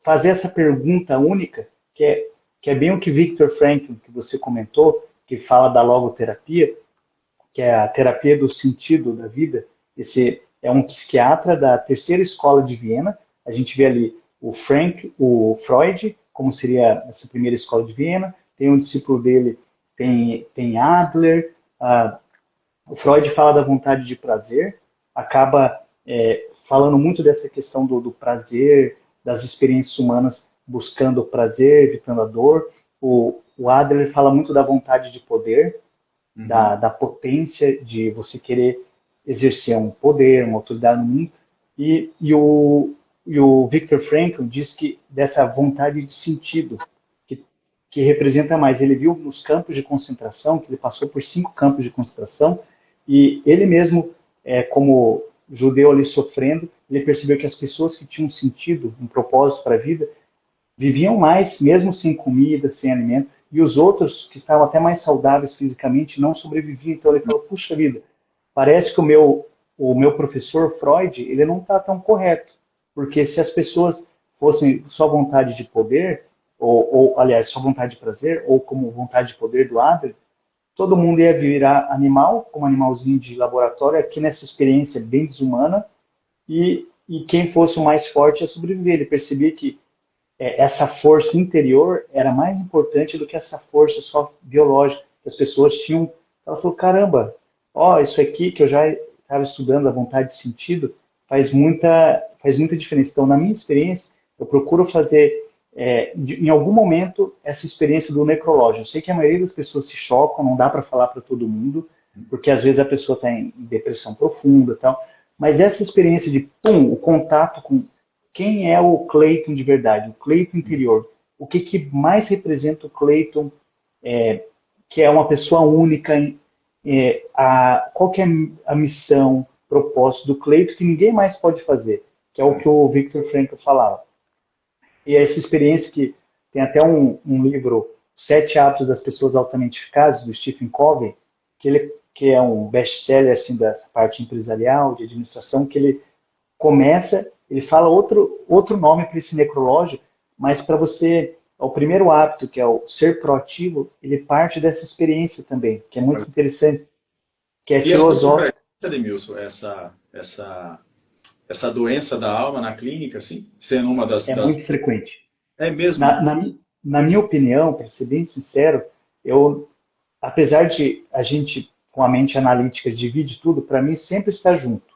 fazer essa pergunta única, que é bem o que Viktor Frankl, que você comentou, que fala da logoterapia, que é a terapia do sentido da vida. Esse é um psiquiatra da terceira escola de Viena. A gente vê ali o Freud, como seria essa primeira escola de Viena. Tem um discípulo dele, tem Adler. O Freud fala da vontade de prazer, acaba falando muito dessa questão do prazer, das experiências humanas buscando o prazer, evitando a dor. O Adler fala muito da vontade de poder, da potência de você querer exercer um poder, uma autoridade no mundo. E o Viktor Frankl diz que dessa vontade de sentido, que representa mais. Ele viu nos campos de concentração, que ele passou por 5 campos de concentração, e ele mesmo, como judeu ali sofrendo, ele percebeu que as pessoas que tinham sentido, um propósito para a vida, viviam mais, mesmo sem comida, sem alimento, e os outros, que estavam até mais saudáveis fisicamente, não sobreviviam. Então ele falou, puxa vida, parece que o meu professor Freud, ele não está tão correto, porque se as pessoas fossem só vontade de poder, aliás, só vontade de prazer, ou como vontade de poder do Adler, todo mundo ia virar animal, como animalzinho de laboratório, aqui nessa experiência bem desumana, e quem fosse o mais forte ia sobreviver. Ele percebia que essa força interior era mais importante do que essa força só biológica que as pessoas tinham. Ela falou, caramba, isso aqui que eu já estava estudando, a vontade de sentido, faz muita diferença. Então, na minha experiência, eu procuro fazer, em algum momento, essa experiência do necrológio. Eu sei que a maioria das pessoas se chocam, não dá para falar para todo mundo, porque às vezes a pessoa está em depressão profunda e tal, mas essa experiência de, o contato com quem é o Clayton de verdade, o Clayton interior, o que mais representa o Clayton, que é uma pessoa única, qual que é a missão, propósito do Clayton, que ninguém mais pode fazer, que é o que o Viktor Frankl falava. E essa experiência que tem até um livro, 7 Hábitos das Pessoas Altamente Eficazes, do Stephen Covey, que é um best-seller assim, dessa parte empresarial, de administração, que ele fala outro nome para esse necrológio, mas para você, o primeiro hábito, que é o ser proativo, ele parte dessa experiência também, que é muito interessante, que é filosófico. Edmilson, essa doença da alma na clínica, assim, sendo uma das... muito frequente. É mesmo? Na minha opinião, para ser bem sincero, apesar de a gente, com a mente analítica, divide tudo, para mim sempre está junto.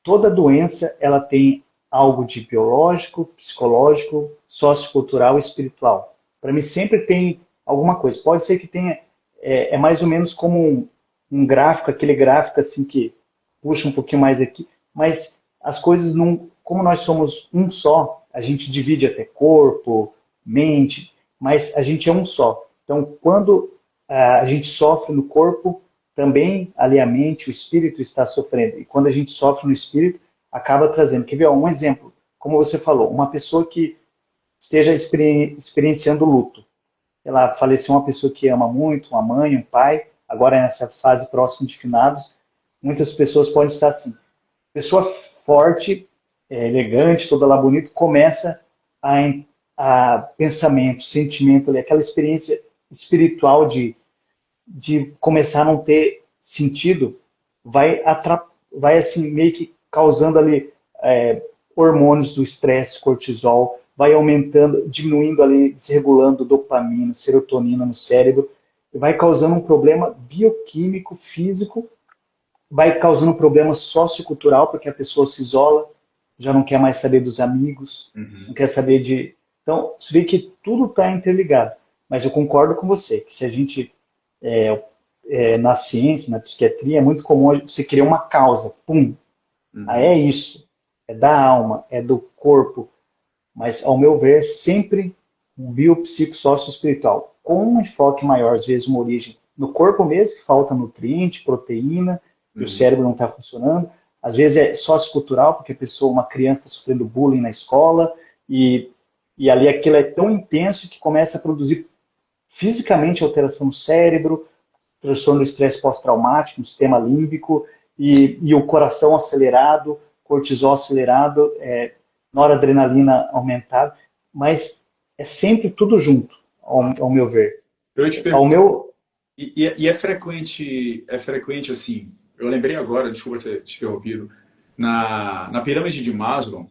Toda doença, ela tem algo de biológico, psicológico, sociocultural e espiritual. Para mim sempre tem alguma coisa. Pode ser que tenha, mais ou menos como um gráfico, aquele gráfico assim que puxa um pouquinho mais aqui, mas as coisas não, como nós somos um só, a gente divide até corpo, mente, mas a gente é um só. Então, quando a gente sofre no corpo, também ali a mente, o espírito está sofrendo. E quando a gente sofre no espírito, acaba trazendo. Quer ver um exemplo? Como você falou, uma pessoa que esteja experienciando luto. Ela faleceu, uma pessoa que ama muito, uma mãe, um pai, agora nessa fase próxima de finados, muitas pessoas podem estar assim. Pessoa forte, elegante, toda lá bonita, começa a pensamento, sentimento, aquela experiência espiritual de começar a não ter sentido, vai assim, meio que causando ali hormônios do estresse, cortisol, vai aumentando, diminuindo ali, desregulando dopamina, serotonina no cérebro, e vai causando um problema bioquímico, físico, vai causando um problema sociocultural, porque a pessoa se isola, já não quer mais saber dos amigos, não quer saber de... Então, você vê que tudo está interligado. Mas eu concordo com você, que se a gente, na ciência, na psiquiatria, é muito comum você criar uma causa, pum, aí é isso, é da alma, é do corpo, mas, ao meu ver, sempre um biopsicossócio-espiritual, com um enfoque maior, às vezes uma origem no corpo mesmo, que falta nutriente, proteína, e o cérebro não está funcionando. Às vezes é sociocultural, porque a pessoa, uma criança está sofrendo bullying na escola, e ali aquilo é tão intenso que começa a produzir fisicamente alteração no cérebro, transtorno do estresse pós-traumático, no sistema límbico, e o coração acelerado, cortisol acelerado, noradrenalina aumentada, mas é sempre tudo junto, ao meu ver. Eu te Ao pergunto, meu, e é frequente assim, eu lembrei agora, desculpa ter te interrompido, na pirâmide de Maslow,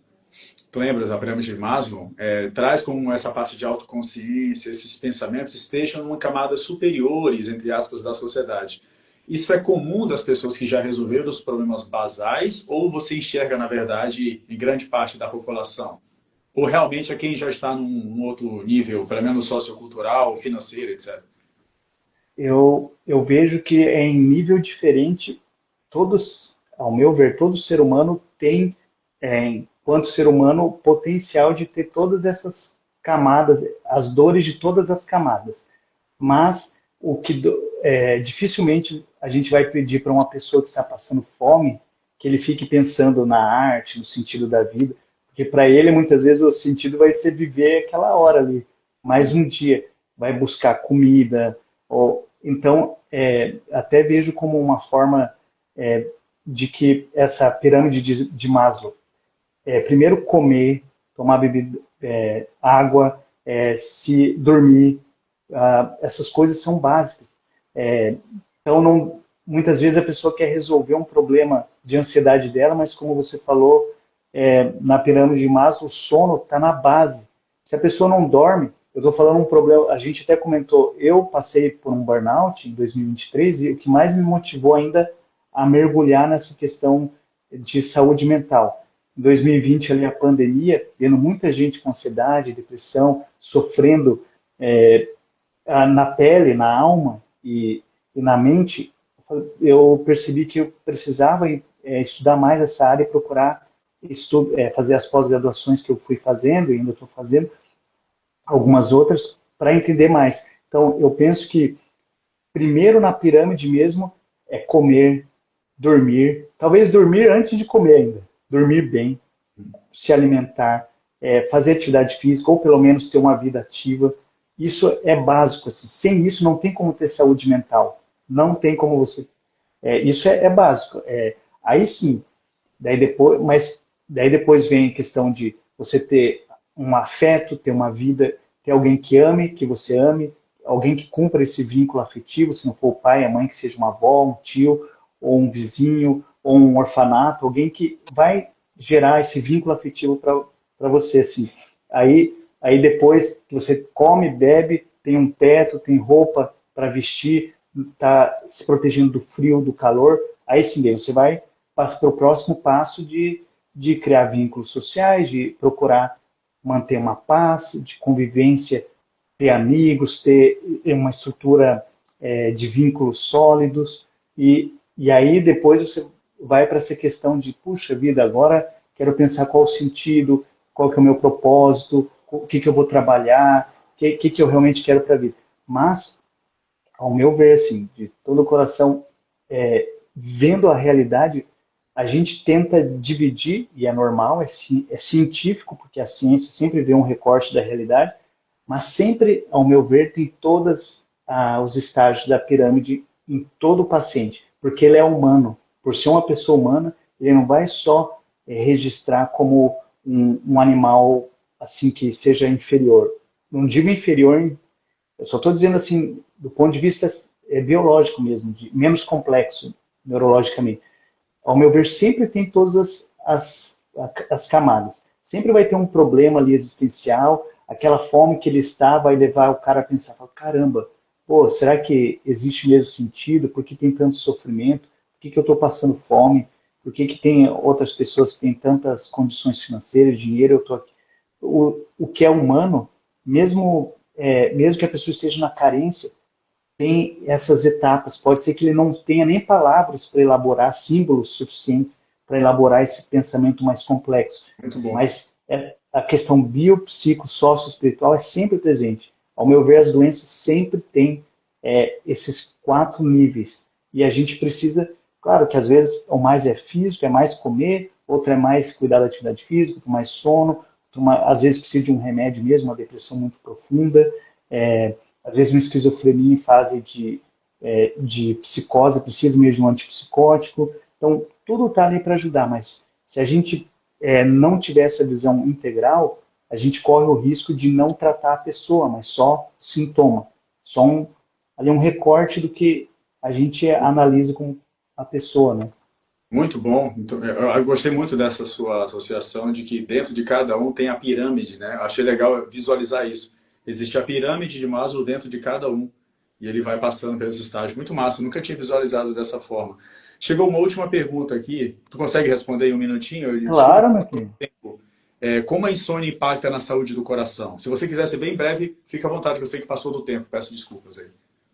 tu lembras da pirâmide de Maslow, traz como essa parte de autoconsciência, esses pensamentos estejam em camadas superiores, entre aspas, da sociedade. Isso é comum das pessoas que já resolveram os problemas basais ou você enxerga, na verdade, em grande parte da população? Ou realmente é quem já está num outro nível, pelo menos sociocultural, financeiro, etc. eu vejo que é em nível diferente, todos, ao meu ver, todo ser humano tem, enquanto ser humano, potencial de ter todas essas camadas, as dores de todas as camadas. Mas dificilmente a gente vai pedir para uma pessoa que está passando fome que ele fique pensando na arte, no sentido da vida, porque para ele muitas vezes o sentido vai ser viver aquela hora ali, mais um dia, vai buscar comida, ou então até vejo como uma forma de que essa pirâmide de Maslow, primeiro comer, tomar bebida, água, se dormir, essas coisas são básicas. Então, muitas vezes a pessoa quer resolver um problema de ansiedade dela, mas como você falou, na pirâmide de Maslow, o sono está na base. Se a pessoa não dorme, eu estou falando um problema, a gente até comentou, eu passei por um burnout em 2023 e o que mais me motivou ainda a mergulhar nessa questão de saúde mental. Em 2020, ali a pandemia, vendo muita gente com ansiedade, depressão, sofrendo na pele, na alma e na mente, eu percebi que eu precisava estudar mais essa área e procurar fazer as pós-graduações que eu fui fazendo e ainda estou fazendo, algumas outras, para entender mais. Então, eu penso que primeiro na pirâmide mesmo é comer, dormir, talvez dormir antes de comer ainda, dormir bem, se alimentar, fazer atividade física, ou pelo menos ter uma vida ativa. Isso é básico, assim. Sem isso não tem como ter saúde mental. Não tem como você... isso é básico. Aí sim, daí depois vem a questão de você ter um afeto, ter uma vida, ter alguém que ame, que você ame, alguém que cumpra esse vínculo afetivo, se não for o pai, a mãe, que seja uma avó, um tio, ou um vizinho, ou um orfanato, alguém que vai gerar esse vínculo afetivo para você, assim. Aí depois que você come, bebe, tem um teto, tem roupa para vestir, está se protegendo do frio, do calor, aí sim, você vai passar para o próximo passo de criar vínculos sociais, de procurar manter uma paz, de convivência, ter amigos, ter uma estrutura de vínculos sólidos, e aí depois você vai para essa questão de, puxa vida, agora quero pensar qual o sentido, qual que é o meu propósito, o que eu vou trabalhar, o que eu realmente quero para a vida. Mas, ao meu ver, assim, de todo o coração, vendo a realidade, a gente tenta dividir, e é normal, é científico, porque a ciência sempre vê um recorte da realidade, mas sempre, ao meu ver, tem todos os estágios da pirâmide em todo o paciente, porque ele é humano. Por ser uma pessoa humana, ele não vai só registrar como um animal assim que seja inferior. Não digo inferior, eu só estou dizendo assim, do ponto de vista biológico mesmo, menos complexo neurologicamente. Ao meu ver, sempre tem todas as camadas. Sempre vai ter um problema ali existencial, aquela fome que ele está vai levar o cara a pensar, caramba, pô, será que existe mesmo sentido? Por que tem tanto sofrimento? que eu estou passando fome, por que tem outras pessoas que têm tantas condições financeiras, dinheiro, eu estou aqui. O que é humano, mesmo que a pessoa esteja na carência, tem essas etapas. Pode ser que ele não tenha nem palavras para elaborar, símbolos suficientes para elaborar esse pensamento mais complexo. Muito bom. Mas a questão biopsico, sócio-espiritual é sempre presente. Ao meu ver, as doenças sempre têm esses 4 níveis. E a gente precisa, claro que às vezes o mais é físico, é mais comer, outro é mais cuidar da atividade física, outro mais sono, às vezes precisa de um remédio mesmo, uma depressão muito profunda, às vezes uma esquizofrenia em fase de psicose, precisa mesmo de um antipsicótico. Então, tudo está ali para ajudar, mas se a gente não tiver essa visão integral, a gente corre o risco de não tratar a pessoa, mas só sintoma, só ali um recorte do que a gente analisa com a pessoa, né? Muito bom. Então, eu gostei muito dessa sua associação de que dentro de cada um tem a pirâmide, né? Eu achei legal visualizar isso. Existe a pirâmide de Maslow dentro de cada um. E ele vai passando pelos estágios. Muito massa. Eu nunca tinha visualizado dessa forma. Chegou uma última pergunta aqui. Tu consegue responder em um minutinho? Desculpa Claro, meu o filho. tempo. Como a insônia impacta na saúde do coração? Se você quiser ser bem breve, fica à vontade. Eu sei que passou do tempo. Peço desculpas aí.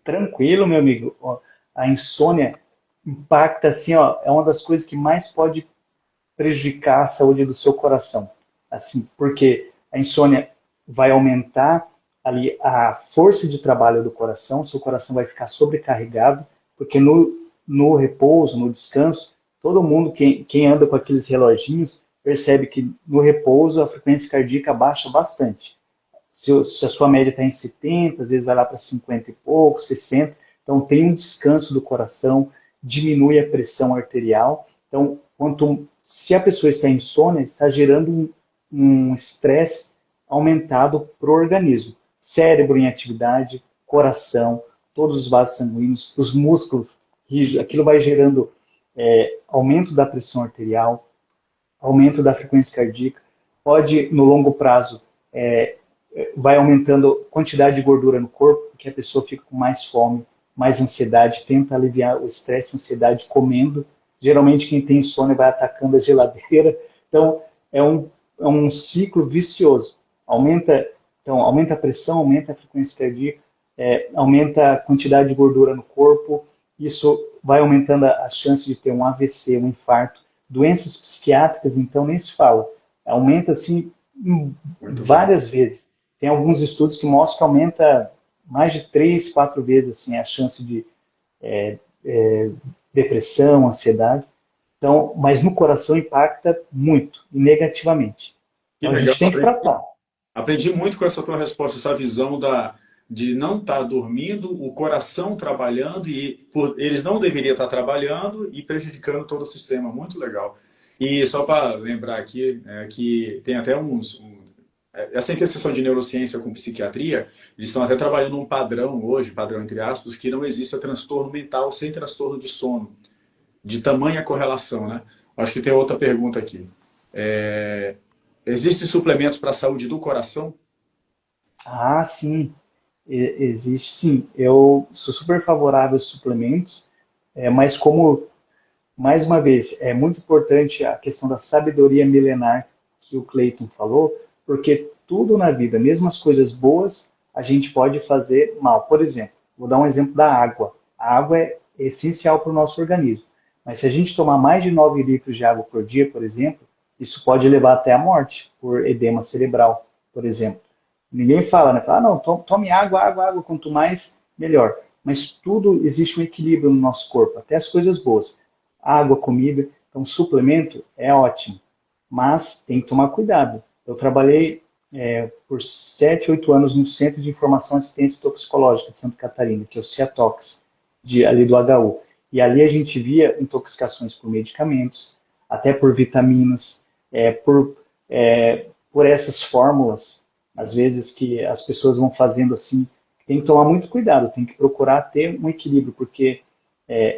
Tranquilo, meu amigo. Ó, a insônia impacta, assim, ó, é uma das coisas que mais pode prejudicar a saúde do seu coração. Assim, porque a insônia vai aumentar ali a força de trabalho do coração, seu coração vai ficar sobrecarregado, porque no repouso, no descanso, todo mundo, quem anda com aqueles reloginhos, percebe que no repouso a frequência cardíaca baixa bastante. Se a sua média está em 70, às vezes vai lá para 50 e pouco, 60, então tem um descanso do coração, diminui a pressão arterial. Então, se a pessoa está insônia, está gerando um estresse aumentado para o organismo. Cérebro em atividade, coração, todos os vasos sanguíneos, os músculos rígidos, aquilo vai gerando aumento da pressão arterial, aumento da frequência cardíaca, pode, no longo prazo, vai aumentando a quantidade de gordura no corpo, porque a pessoa fica com mais fome, mais ansiedade, tenta aliviar o estresse e ansiedade comendo. Geralmente quem tem insônia vai atacando a geladeira. Então, é um ciclo vicioso. Aumenta a pressão, aumenta a frequência cardíaca, aumenta a quantidade de gordura no corpo. Isso vai aumentando a chance de ter um AVC, um infarto. Doenças psiquiátricas, então, nem se fala. Aumenta, assim, várias vezes. Tem alguns estudos que mostram que aumenta mais de 3, 4 vezes assim, a chance de depressão, ansiedade. Então, mas no coração impacta muito, negativamente. Que Então a legal. gente tem que tratar. Aprendi muito com essa tua resposta, essa visão de não estar dormindo, o coração trabalhando, e eles não deveriam estar trabalhando e prejudicando todo o sistema. Muito legal. E só para lembrar aqui, que tem até essa interseção de neurociência com psiquiatria, eles estão até trabalhando um padrão hoje, padrão entre aspas, que não exista transtorno mental sem transtorno de sono, de tamanha correlação, né? Acho que tem outra pergunta aqui. Existem suplementos para a saúde do coração? Ah, sim. Existe sim. Eu sou super favorável aos suplementos, mas como, mais uma vez, é muito importante a questão da sabedoria milenar que o Clayton falou, porque tudo na vida, mesmo as coisas boas, a gente pode fazer mal. Por exemplo, vou dar um exemplo da água. A água é essencial para o nosso organismo. Mas se a gente tomar mais de 9 litros de água por dia, por exemplo, isso pode levar até a morte por edema cerebral, por exemplo. Ninguém fala, né? Fala, não, tome água, água, água, quanto mais, melhor. Mas tudo, existe um equilíbrio no nosso corpo, até as coisas boas. Água, comida, então suplemento é ótimo, mas tem que tomar cuidado. Eu trabalhei por 7, 8 anos no Centro de Informação e Assistência Toxicológica de Santa Catarina, que é o CIATOX, ali do HU. E ali a gente via intoxicações por medicamentos, até por vitaminas, por essas fórmulas, às vezes que as pessoas vão fazendo assim. Tem que tomar muito cuidado, tem que procurar ter um equilíbrio, porque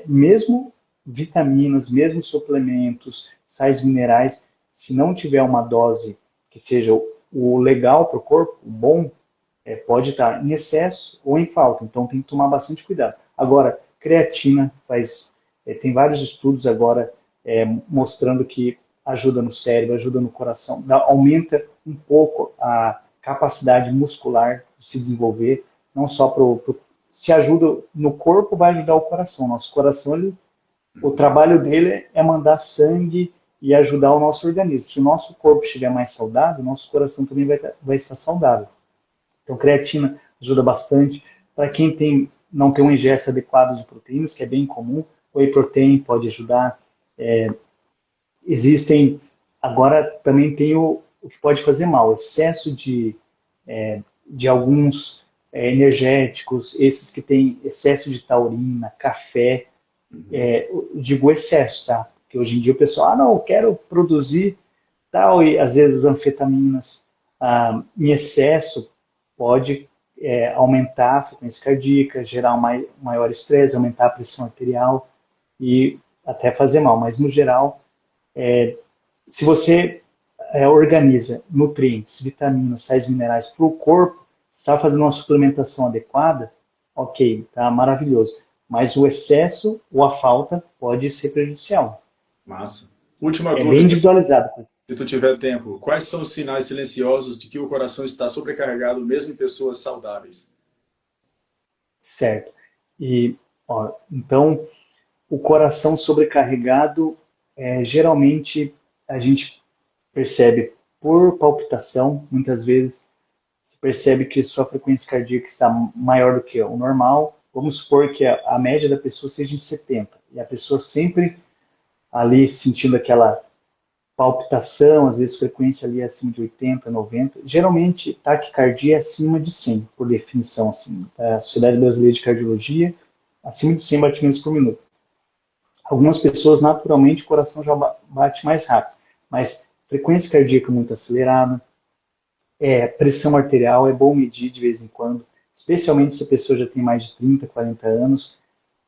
mesmo vitaminas, mesmo suplementos, sais minerais, se não tiver uma dose que seja o legal para o corpo, o bom, pode estar em excesso ou em falta. Então tem que tomar bastante cuidado. Agora, creatina faz Tem vários estudos agora mostrando que ajuda no cérebro, ajuda no coração, aumenta um pouco a capacidade muscular de se desenvolver, não só se ajuda no corpo, vai ajudar o coração. Nosso coração, o trabalho dele é mandar sangue e ajudar o nosso organismo. Se o nosso corpo estiver mais saudável, o nosso coração também vai estar saudável. Então, creatina ajuda bastante. Para quem não tem uma ingesta adequada de proteínas, que é bem comum, whey protein pode ajudar. Existem, agora também tem o que pode fazer mal, excesso de alguns energéticos, esses que têm excesso de taurina, café, digo excesso, tá? Porque hoje em dia o pessoal, não, eu quero produzir tal, e às vezes anfetaminas em excesso pode aumentar a frequência cardíaca, gerar um maior estresse, aumentar a pressão arterial e até fazer mal. Mas, no geral, se você organiza nutrientes, vitaminas, sais minerais para o corpo, está fazendo uma suplementação adequada, ok, tá maravilhoso. Mas o excesso ou a falta pode ser prejudicial. Massa. Última dúvida. Bem individualizado. Se tu tiver tempo, quais são os sinais silenciosos de que o coração está sobrecarregado, mesmo em pessoas saudáveis? Certo. Então, o coração sobrecarregado, geralmente a gente percebe por palpitação, muitas vezes se percebe que sua frequência cardíaca está maior do que o normal. Vamos supor que a média da pessoa seja de 70, e a pessoa sempre ali sentindo aquela palpitação, às vezes frequência ali acima de 80, 90. Geralmente, taquicardia é acima de 100, por definição, assim, da Sociedade Brasileira de Cardiologia, acima de 100 batimentos por minuto. Algumas pessoas, naturalmente, o coração já bate mais rápido, mas frequência cardíaca muito acelerada, pressão arterial é bom medir de vez em quando, especialmente se a pessoa já tem mais de 30, 40 anos,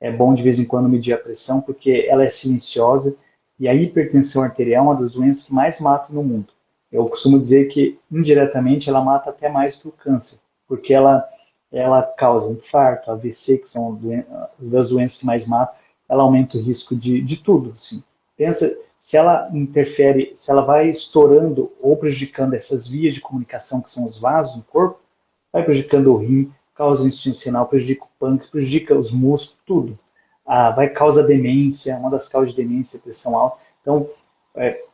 é bom de vez em quando medir a pressão, porque ela é silenciosa, e a hipertensão arterial é uma das doenças que mais matam no mundo. Eu costumo dizer que, indiretamente, ela mata até mais do que o câncer, porque ela causa infarto, AVC, que são das doenças que mais matam, ela aumenta o risco de tudo. Assim. Pensa, se ela interfere, se ela vai estourando ou prejudicando essas vias de comunicação, que são os vasos no corpo, vai prejudicando o rim, causa insuficiência renal, prejudica o pâncreas, prejudica os músculos, tudo. Vai causar demência, uma das causas de demência é pressão alta. Então,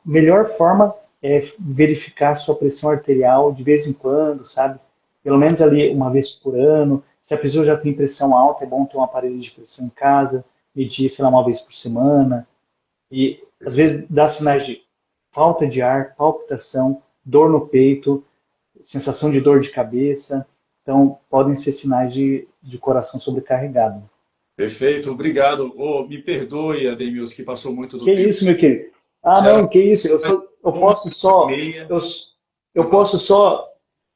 melhor forma é verificar a sua pressão arterial de vez em quando, sabe? Pelo menos ali uma vez por ano. Se a pessoa já tem pressão alta, é bom ter um aparelho de pressão em casa, medir, sei lá, uma vez por semana. E, às vezes, dá sinais de falta de ar, palpitação, dor no peito, sensação de dor de cabeça. Então, podem ser sinais de coração sobrecarregado. Perfeito, obrigado. Me perdoe, Ademilson, que passou muito do que tempo. Que isso, meu querido? Não, que isso. Eu posso só... Eu posso só,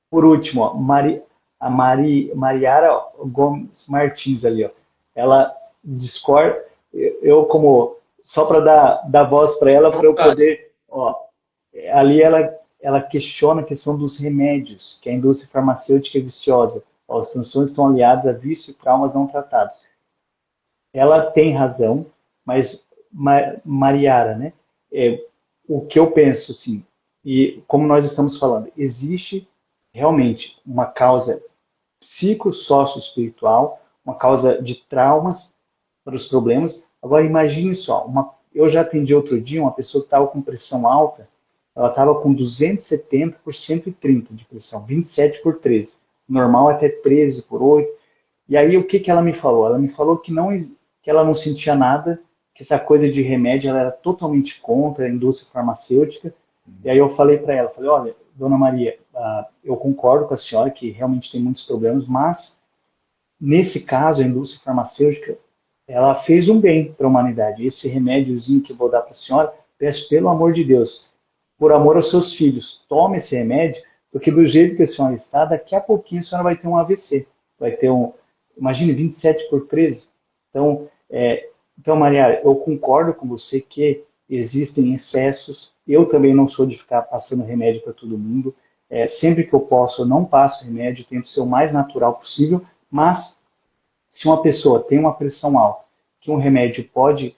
por último, ó, Mariara Gomes Martins ali, ó. Ela discorda, só para dar voz para ela, para eu poder... ali ela questiona a questão dos remédios, que a indústria farmacêutica é viciosa. Os transtornos estão aliados a vício e traumas não tratados. Ela tem razão, mas, Mariara, né? O que eu penso, assim, e como nós estamos falando, existe realmente uma causa psicossócio-espiritual, uma causa de traumas para os problemas. Agora, imagine só, eu já atendi outro dia uma pessoa que estava com pressão alta, ela estava com 270 por 130 de pressão, 27 por 13. Normal é até 13 por 8. E aí, o que ela me falou? Ela me falou que ela não sentia nada, que essa coisa de remédio ela era totalmente contra a indústria farmacêutica. E aí eu falei para ela, olha, dona Maria, eu concordo com a senhora que realmente tem muitos problemas, mas nesse caso a indústria farmacêutica ela fez um bem para a humanidade. Esse remédiozinho que eu vou dar para a senhora, peço pelo amor de Deus, por amor aos seus filhos, tome esse remédio, porque do jeito que a senhora está, daqui a pouquinho a senhora vai ter um AVC, vai ter imagine, 27 por 13. Então, Maria, eu concordo com você que existem excessos. Eu também não sou de ficar passando remédio para todo mundo. Sempre que eu posso, eu não passo remédio, tento ser o mais natural possível. Mas, se uma pessoa tem uma pressão alta, que um remédio pode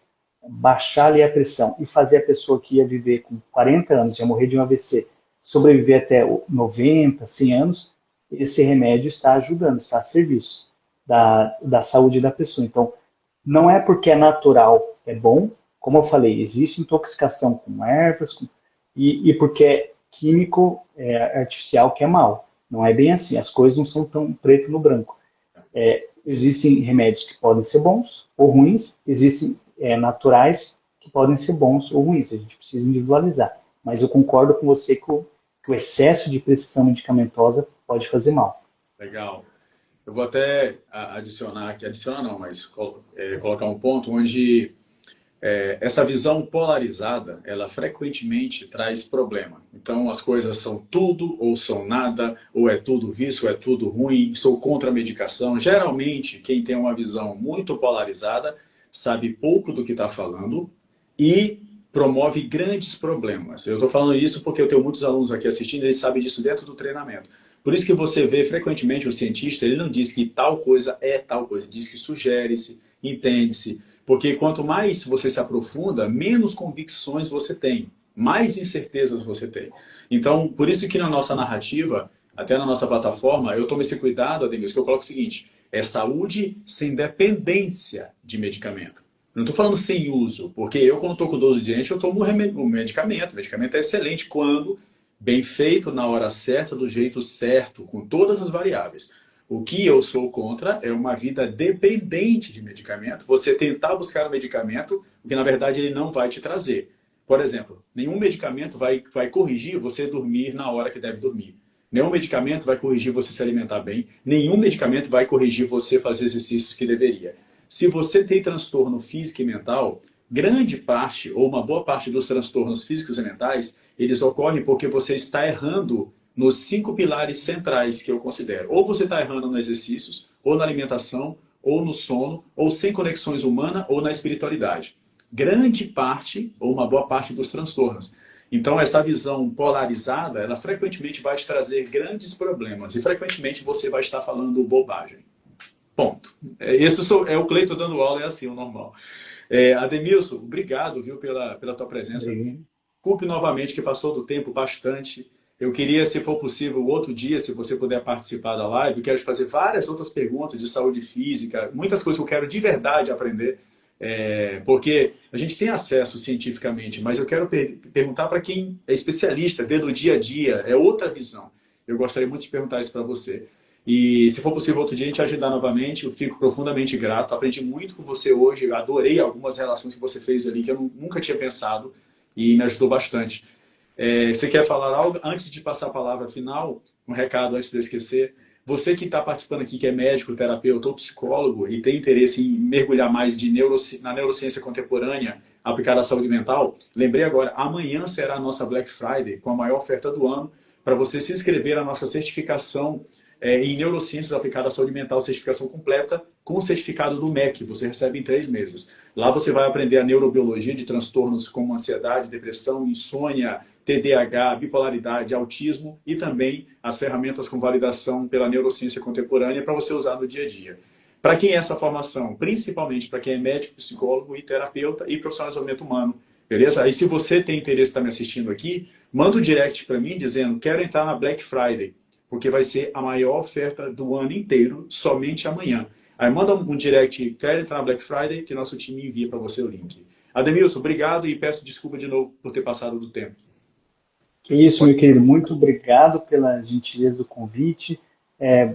baixar ali a pressão e fazer a pessoa que ia viver com 40 anos, ia morrer de um AVC, sobreviver até 90, 100 anos, esse remédio está ajudando, está a serviço da saúde da pessoa. Então, não é porque é natural, é bom, como eu falei, existe intoxicação com ervas, e porque é químico, artificial, que é mal. Não é bem assim, as coisas não são tão preto no branco. Existem remédios que podem ser bons ou ruins, existem naturais que podem ser bons ou ruins, a gente precisa individualizar. Mas eu concordo com você que o excesso de prescrição medicamentosa pode fazer mal. Legal. Eu vou até adicionar aqui, adicionar não, mas colocar um ponto onde essa visão polarizada, ela frequentemente traz problema. Então, as coisas são tudo ou são nada, ou é tudo vício, ou é tudo ruim, sou contra a medicação. Geralmente, quem tem uma visão muito polarizada sabe pouco do que está falando e promove grandes problemas. Eu estou falando isso porque eu tenho muitos alunos aqui assistindo, eles sabem disso dentro do treinamento. Por isso que você vê frequentemente o cientista, ele não diz que tal coisa é tal coisa, ele diz que sugere-se, entende-se. Porque quanto mais você se aprofunda, menos convicções você tem, mais incertezas você tem. Então, por isso que na nossa narrativa, até na nossa plataforma, eu tomo esse cuidado, Ademir, que eu coloco o seguinte, é saúde sem dependência de medicamento. Não estou falando sem uso, porque eu, quando estou com dor de dente, eu tomo o medicamento. O medicamento é excelente quando bem feito, na hora certa, do jeito certo, com todas as variáveis. O que eu sou contra é uma vida dependente de medicamento. Você tentar buscar um medicamento, o que na verdade ele não vai te trazer. Por exemplo, nenhum medicamento vai corrigir você dormir na hora que deve dormir. Nenhum medicamento vai corrigir você se alimentar bem. Nenhum medicamento vai corrigir você fazer exercícios que deveria. Se você tem transtorno físico e mental, grande parte ou uma boa parte dos transtornos físicos e mentais, eles ocorrem porque você está errando nos 5 pilares centrais que eu considero. Ou você está errando nos exercícios, ou na alimentação, ou no sono, ou sem conexões humanas, ou na espiritualidade. Grande parte, ou uma boa parte dos transtornos. Então, essa visão polarizada, ela frequentemente vai te trazer grandes problemas. E frequentemente você vai estar falando bobagem. Ponto. Esse é o Cleiton dando aula, é assim, o normal. Ademilson, obrigado, viu, pela tua presença. Desculpe novamente que passou do tempo bastante. Eu queria, se for possível, outro dia, se você puder participar da live, eu quero te fazer várias outras perguntas de saúde física, muitas coisas que eu quero de verdade aprender, porque a gente tem acesso cientificamente, mas eu quero perguntar para quem é especialista, vê do dia a dia, é outra visão. Eu gostaria muito de perguntar isso para você. E se for possível outro dia a gente agendar novamente, eu fico profundamente grato. Aprendi muito com você hoje, eu adorei algumas relações que você fez ali que eu nunca tinha pensado e me ajudou bastante. Você quer falar algo? Antes de passar a palavra final, um recado antes de eu esquecer. Você que está participando aqui, que é médico, terapeuta ou psicólogo e tem interesse em mergulhar mais na neurociência contemporânea aplicada à saúde mental, lembrei agora, amanhã será a nossa Black Friday, com a maior oferta do ano, para você se inscrever na nossa certificação em neurociências aplicadas à saúde mental, certificação completa, com o certificado do MEC, você recebe em 3 meses. Lá você vai aprender a neurobiologia de transtornos como ansiedade, depressão, insônia, TDAH, bipolaridade, autismo e também as ferramentas com validação pela neurociência contemporânea para você usar no dia a dia. Para quem é essa formação? Principalmente para quem é médico, psicólogo e terapeuta e profissional de desenvolvimento humano. Beleza? Aí se você tem interesse em estar me assistindo aqui, manda um direct para mim dizendo quero entrar na Black Friday, porque vai ser a maior oferta do ano inteiro, somente amanhã. Aí manda um direct, quero entrar na Black Friday, que nosso time envia para você o link. Ademilson, obrigado e peço desculpa de novo por ter passado do tempo. Que isso, meu querido. Muito obrigado pela gentileza do convite. É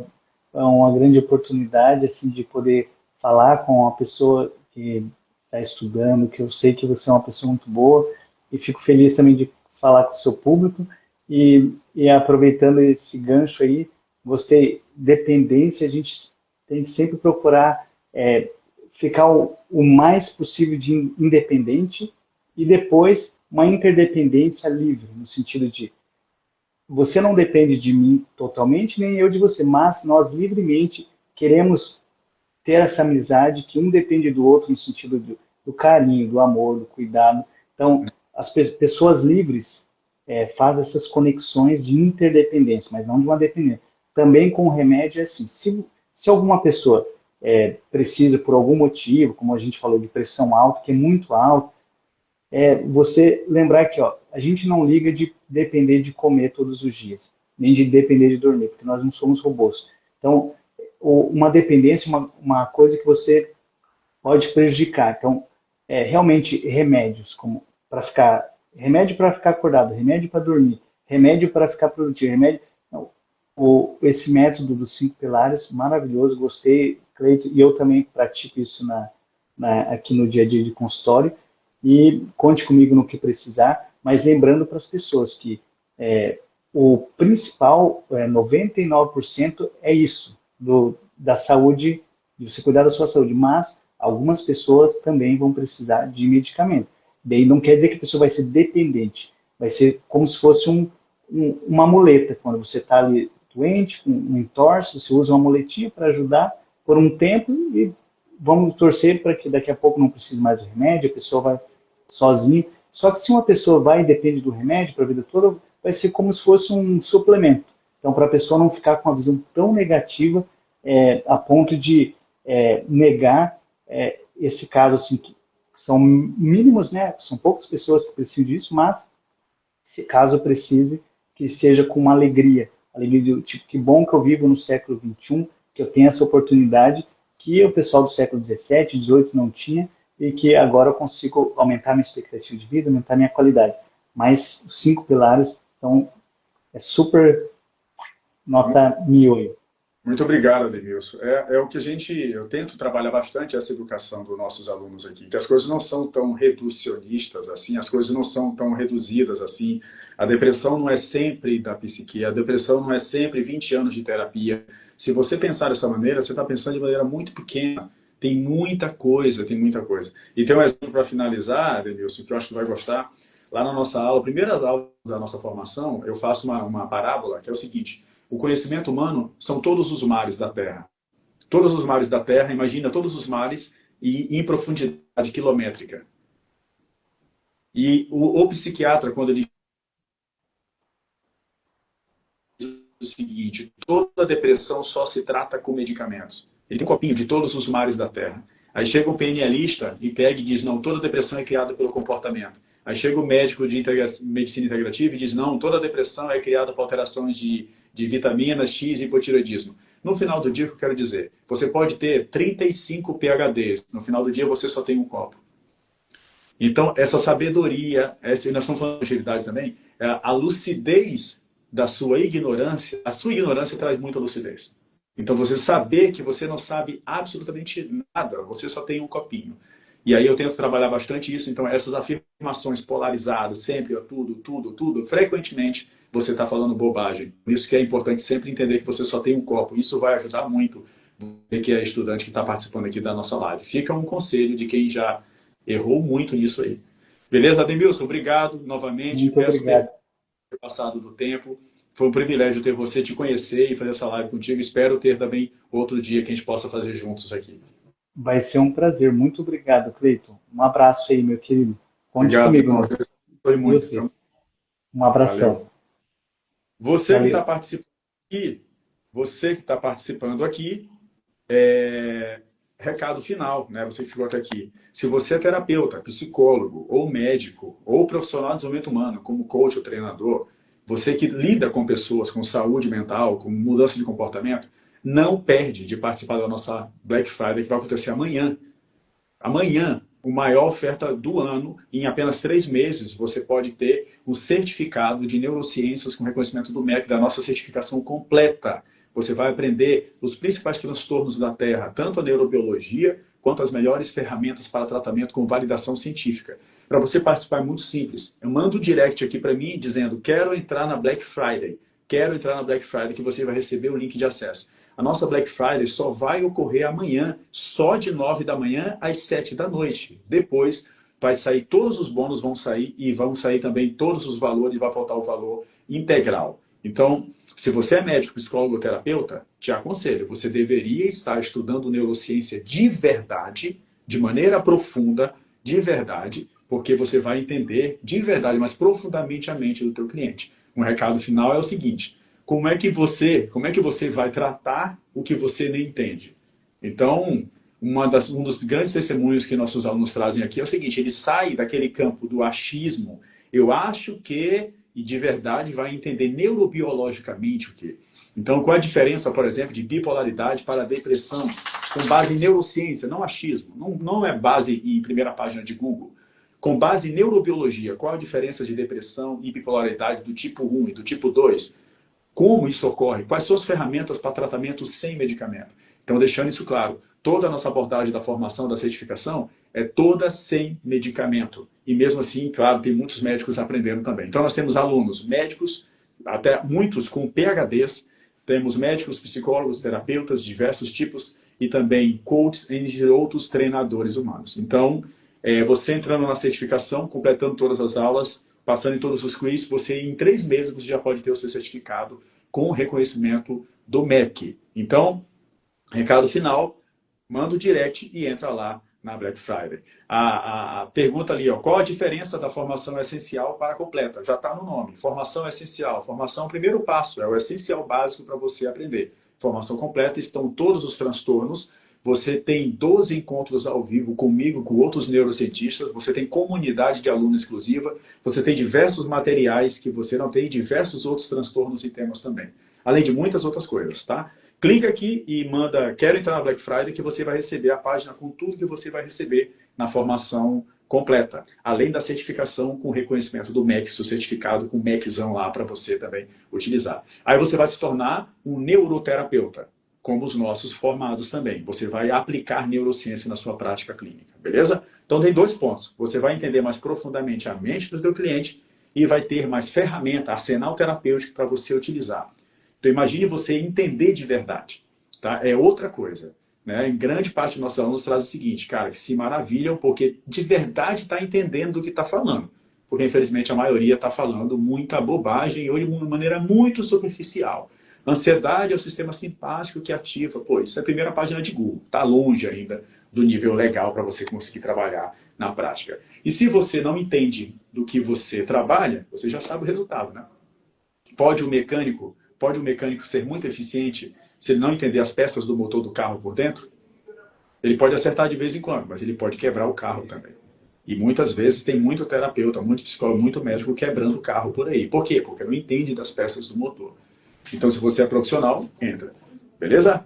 uma grande oportunidade assim de poder falar com uma pessoa que está estudando, que eu sei que você é uma pessoa muito boa e fico feliz também de falar com o seu público e aproveitando esse gancho aí, gostei, dependência, a gente tem que sempre procurar ficar o mais possível de independente e depois uma interdependência livre, no sentido de você não depende de mim totalmente, nem eu de você, mas nós livremente queremos ter essa amizade que um depende do outro no sentido do carinho, do amor, do cuidado. Então, as pessoas livres fazem essas conexões de interdependência, mas não de uma dependência. Também com o remédio é assim, se alguma pessoa precisa por algum motivo, como a gente falou de pressão alta, que é muito alta, você lembrar que a gente não liga de depender de comer todos os dias, nem de depender de dormir, porque nós não somos robôs. Então, uma dependência, uma coisa que você pode prejudicar. Então, realmente remédios, como remédio para ficar acordado, remédio para dormir, remédio para ficar produtivo, remédio. Não, esse método dos 5 pilares, maravilhoso, gostei, Cleito, e eu também pratico isso aqui no dia a dia de consultório. E conte comigo no que precisar, mas lembrando para as pessoas que o principal, 99% é isso, da saúde, de você cuidar da sua saúde, mas algumas pessoas também vão precisar de medicamento. Daí não quer dizer que a pessoa vai ser dependente, vai ser como se fosse uma muleta. Quando você está ali doente, com um entorse, você usa uma muletinha para ajudar por um tempo e vamos torcer para que daqui a pouco não precise mais de remédio, a pessoa vai sozinha. Só que se uma pessoa vai e depende do remédio para a vida toda, vai ser como se fosse um suplemento. Então, para a pessoa não ficar com uma visão tão negativa a ponto de negar esse caso, assim, que são mínimos, né? São poucas pessoas que precisam disso, mas se caso precise, que seja com uma alegria do tipo, que bom que eu vivo no século XXI, que eu tenho essa oportunidade que o pessoal do século XVII, XVIII não tinha, e que agora eu consigo aumentar minha expectativa de vida, aumentar minha qualidade. Mas os 5 pilares são super nota 1000. Muito obrigado, Ademilson. É o que eu tento trabalhar bastante essa educação dos nossos alunos aqui, que as coisas não são tão reducionistas assim, as coisas não são tão reduzidas assim. A depressão não é sempre da psique, a depressão não é sempre 20 anos de terapia. Se você pensar dessa maneira, você está pensando de maneira muito pequena. Tem muita coisa, tem muita coisa. E tem um exemplo para finalizar, Ademilson, que eu acho que vai gostar. Lá na nossa aula, primeiras aulas da nossa formação, eu faço uma parábola, que é o seguinte: o conhecimento humano são todos os mares da Terra. Todos os mares da Terra, imagina todos os mares e em profundidade quilométrica. E o psiquiatra, quando ele diz o seguinte: toda depressão só se trata com medicamentos. Ele tem um copinho de todos os mares da Terra. Aí chega um PNLista e pega e diz: não, toda depressão é criada pelo comportamento. Aí chega o médico de medicina integrativa e diz: não, toda depressão é criada por alterações de vitaminas X e hipotireoidismo. No final do dia, o que eu quero dizer? Você pode ter 35 PhDs. No final do dia, você só tem um copo. Então, essa sabedoria, nós estamos falando de agilidade também, a lucidez da sua ignorância, a sua ignorância traz muita lucidez. Então, você saber que você não sabe absolutamente nada, você só tem um copinho. E aí eu tento trabalhar bastante isso. Então, essas afirmações polarizadas, sempre, tudo, frequentemente você está falando bobagem. Por isso que é importante sempre entender que você só tem um copo. Isso vai ajudar muito você que é estudante que está participando aqui da nossa live. Fica um conselho de quem já errou muito nisso aí. Beleza, Ademilson? Obrigado novamente. Muito obrigado. Ter passado do tempo. Foi um privilégio ter você, te conhecer e fazer essa live contigo. Espero ter também outro dia que a gente possa fazer juntos aqui. Vai ser um prazer. Muito obrigado, Cleiton. Um abraço aí, meu querido. Conte comigo. Foi muito. Então. Um abração. Valeu. Você que está participando aqui, recado final, né? Você que ficou até aqui. Se você é terapeuta, psicólogo, ou médico, ou profissional de desenvolvimento humano, como coach ou treinador, você que lida com pessoas com saúde mental, com mudança de comportamento, não perde de participar da nossa Black Friday, que vai acontecer amanhã. Amanhã, a maior oferta do ano, em apenas 3 meses, você pode ter um certificado de neurociências com reconhecimento do MEC, da nossa certificação completa. Você vai aprender os principais transtornos da Terra, tanto a neurobiologia, quanto as melhores ferramentas para tratamento com validação científica. Para você participar é muito simples. Eu mando um direct aqui para mim dizendo: quero entrar na Black Friday. Quero entrar na Black Friday, que você vai receber o link de acesso. A nossa Black Friday só vai ocorrer amanhã, só de 9 da manhã às 7 da noite. Depois vai sair, todos os bônus vão sair e vão sair também todos os valores, vai faltar o valor integral. Então, se você é médico, psicólogo ou terapeuta, te aconselho, você deveria estar estudando neurociência de verdade, de maneira profunda, de verdade, porque você vai entender de verdade, mas profundamente a mente do teu cliente. Um recado final é o seguinte: como é que você vai tratar o que você nem entende? Então, um dos grandes testemunhos que nossos alunos trazem aqui é o seguinte: ele sai daquele campo do achismo, eu acho que, e de verdade vai entender neurobiologicamente o que. Então, qual é a diferença, por exemplo, de bipolaridade para depressão, com base em neurociência, não achismo, não é base em primeira página de Google. Com base em neurobiologia, qual a diferença de depressão e bipolaridade do tipo 1 e do tipo 2? Como isso ocorre? Quais são as ferramentas para tratamento sem medicamento? Então, deixando isso claro, toda a nossa abordagem da formação, da certificação, é toda sem medicamento. E mesmo assim, claro, tem muitos médicos aprendendo também. Então, nós temos alunos médicos, até muitos com PhDs, temos médicos, psicólogos, terapeutas, diversos tipos, e também coaches e outros treinadores humanos. Então, você entrando na certificação, completando todas as aulas, passando em todos os quizzes, você em 3 meses você já pode ter o seu certificado com reconhecimento do MEC. Então, recado final, manda o direct e entra lá na Black Friday. A pergunta ali, ó, qual a diferença da formação essencial para a completa? Já está no nome. Formação essencial. Formação, primeiro passo, é o essencial básico para você aprender. Formação completa estão todos os transtornos. Você tem 12 encontros ao vivo comigo, com outros neurocientistas, você tem comunidade de aluno exclusiva, você tem diversos materiais que você não tem, e diversos outros transtornos e temas também. Além de muitas outras coisas, tá? Clica aqui e manda, quero entrar na Black Friday, que você vai receber a página com tudo que você vai receber na formação completa. Além da certificação com reconhecimento do MEC, seu certificado com MECzão lá para você também utilizar. Aí você vai se tornar um neuroterapeuta, como os nossos formados também. Você vai aplicar neurociência na sua prática clínica, beleza? Então tem 2 pontos. Você vai entender mais profundamente a mente do seu cliente e vai ter mais ferramenta, arsenal terapêutico para você utilizar. Então imagine você entender de verdade, tá? É outra coisa, né? Em grande parte dos nossos alunos traz o seguinte, cara, que se maravilham porque de verdade está entendendo do que está falando. Porque infelizmente a maioria está falando muita bobagem ou de uma maneira muito superficial. Ansiedade é o sistema simpático que ativa. Pô, isso é a primeira página de Google. Está longe ainda do nível legal para você conseguir trabalhar na prática. E se você não entende do que você trabalha, você já sabe o resultado, né? Pode o mecânico ser muito eficiente se ele não entender as peças do motor do carro por dentro? Ele pode acertar de vez em quando, mas ele pode quebrar o carro também. E muitas vezes tem muito terapeuta, muito psicólogo, muito médico quebrando o carro por aí. Por quê? Porque não entende das peças do motor. Então, se você é profissional, entra. Beleza?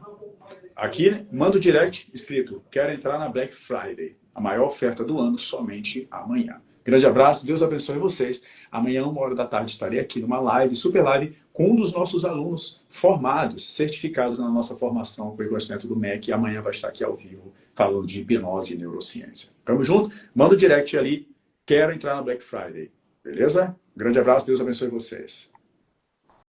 Aqui, manda o direct escrito, quero entrar na Black Friday. A maior oferta do ano, somente amanhã. Grande abraço, Deus abençoe vocês. Amanhã, 13h, estarei aqui numa live, super live, com um dos nossos alunos formados, certificados na nossa formação com reconhecimento do MEC. E amanhã vai estar aqui ao vivo, falando de hipnose e neurociência. Tamo junto? Manda o direct ali, quero entrar na Black Friday. Beleza? Grande abraço, Deus abençoe vocês.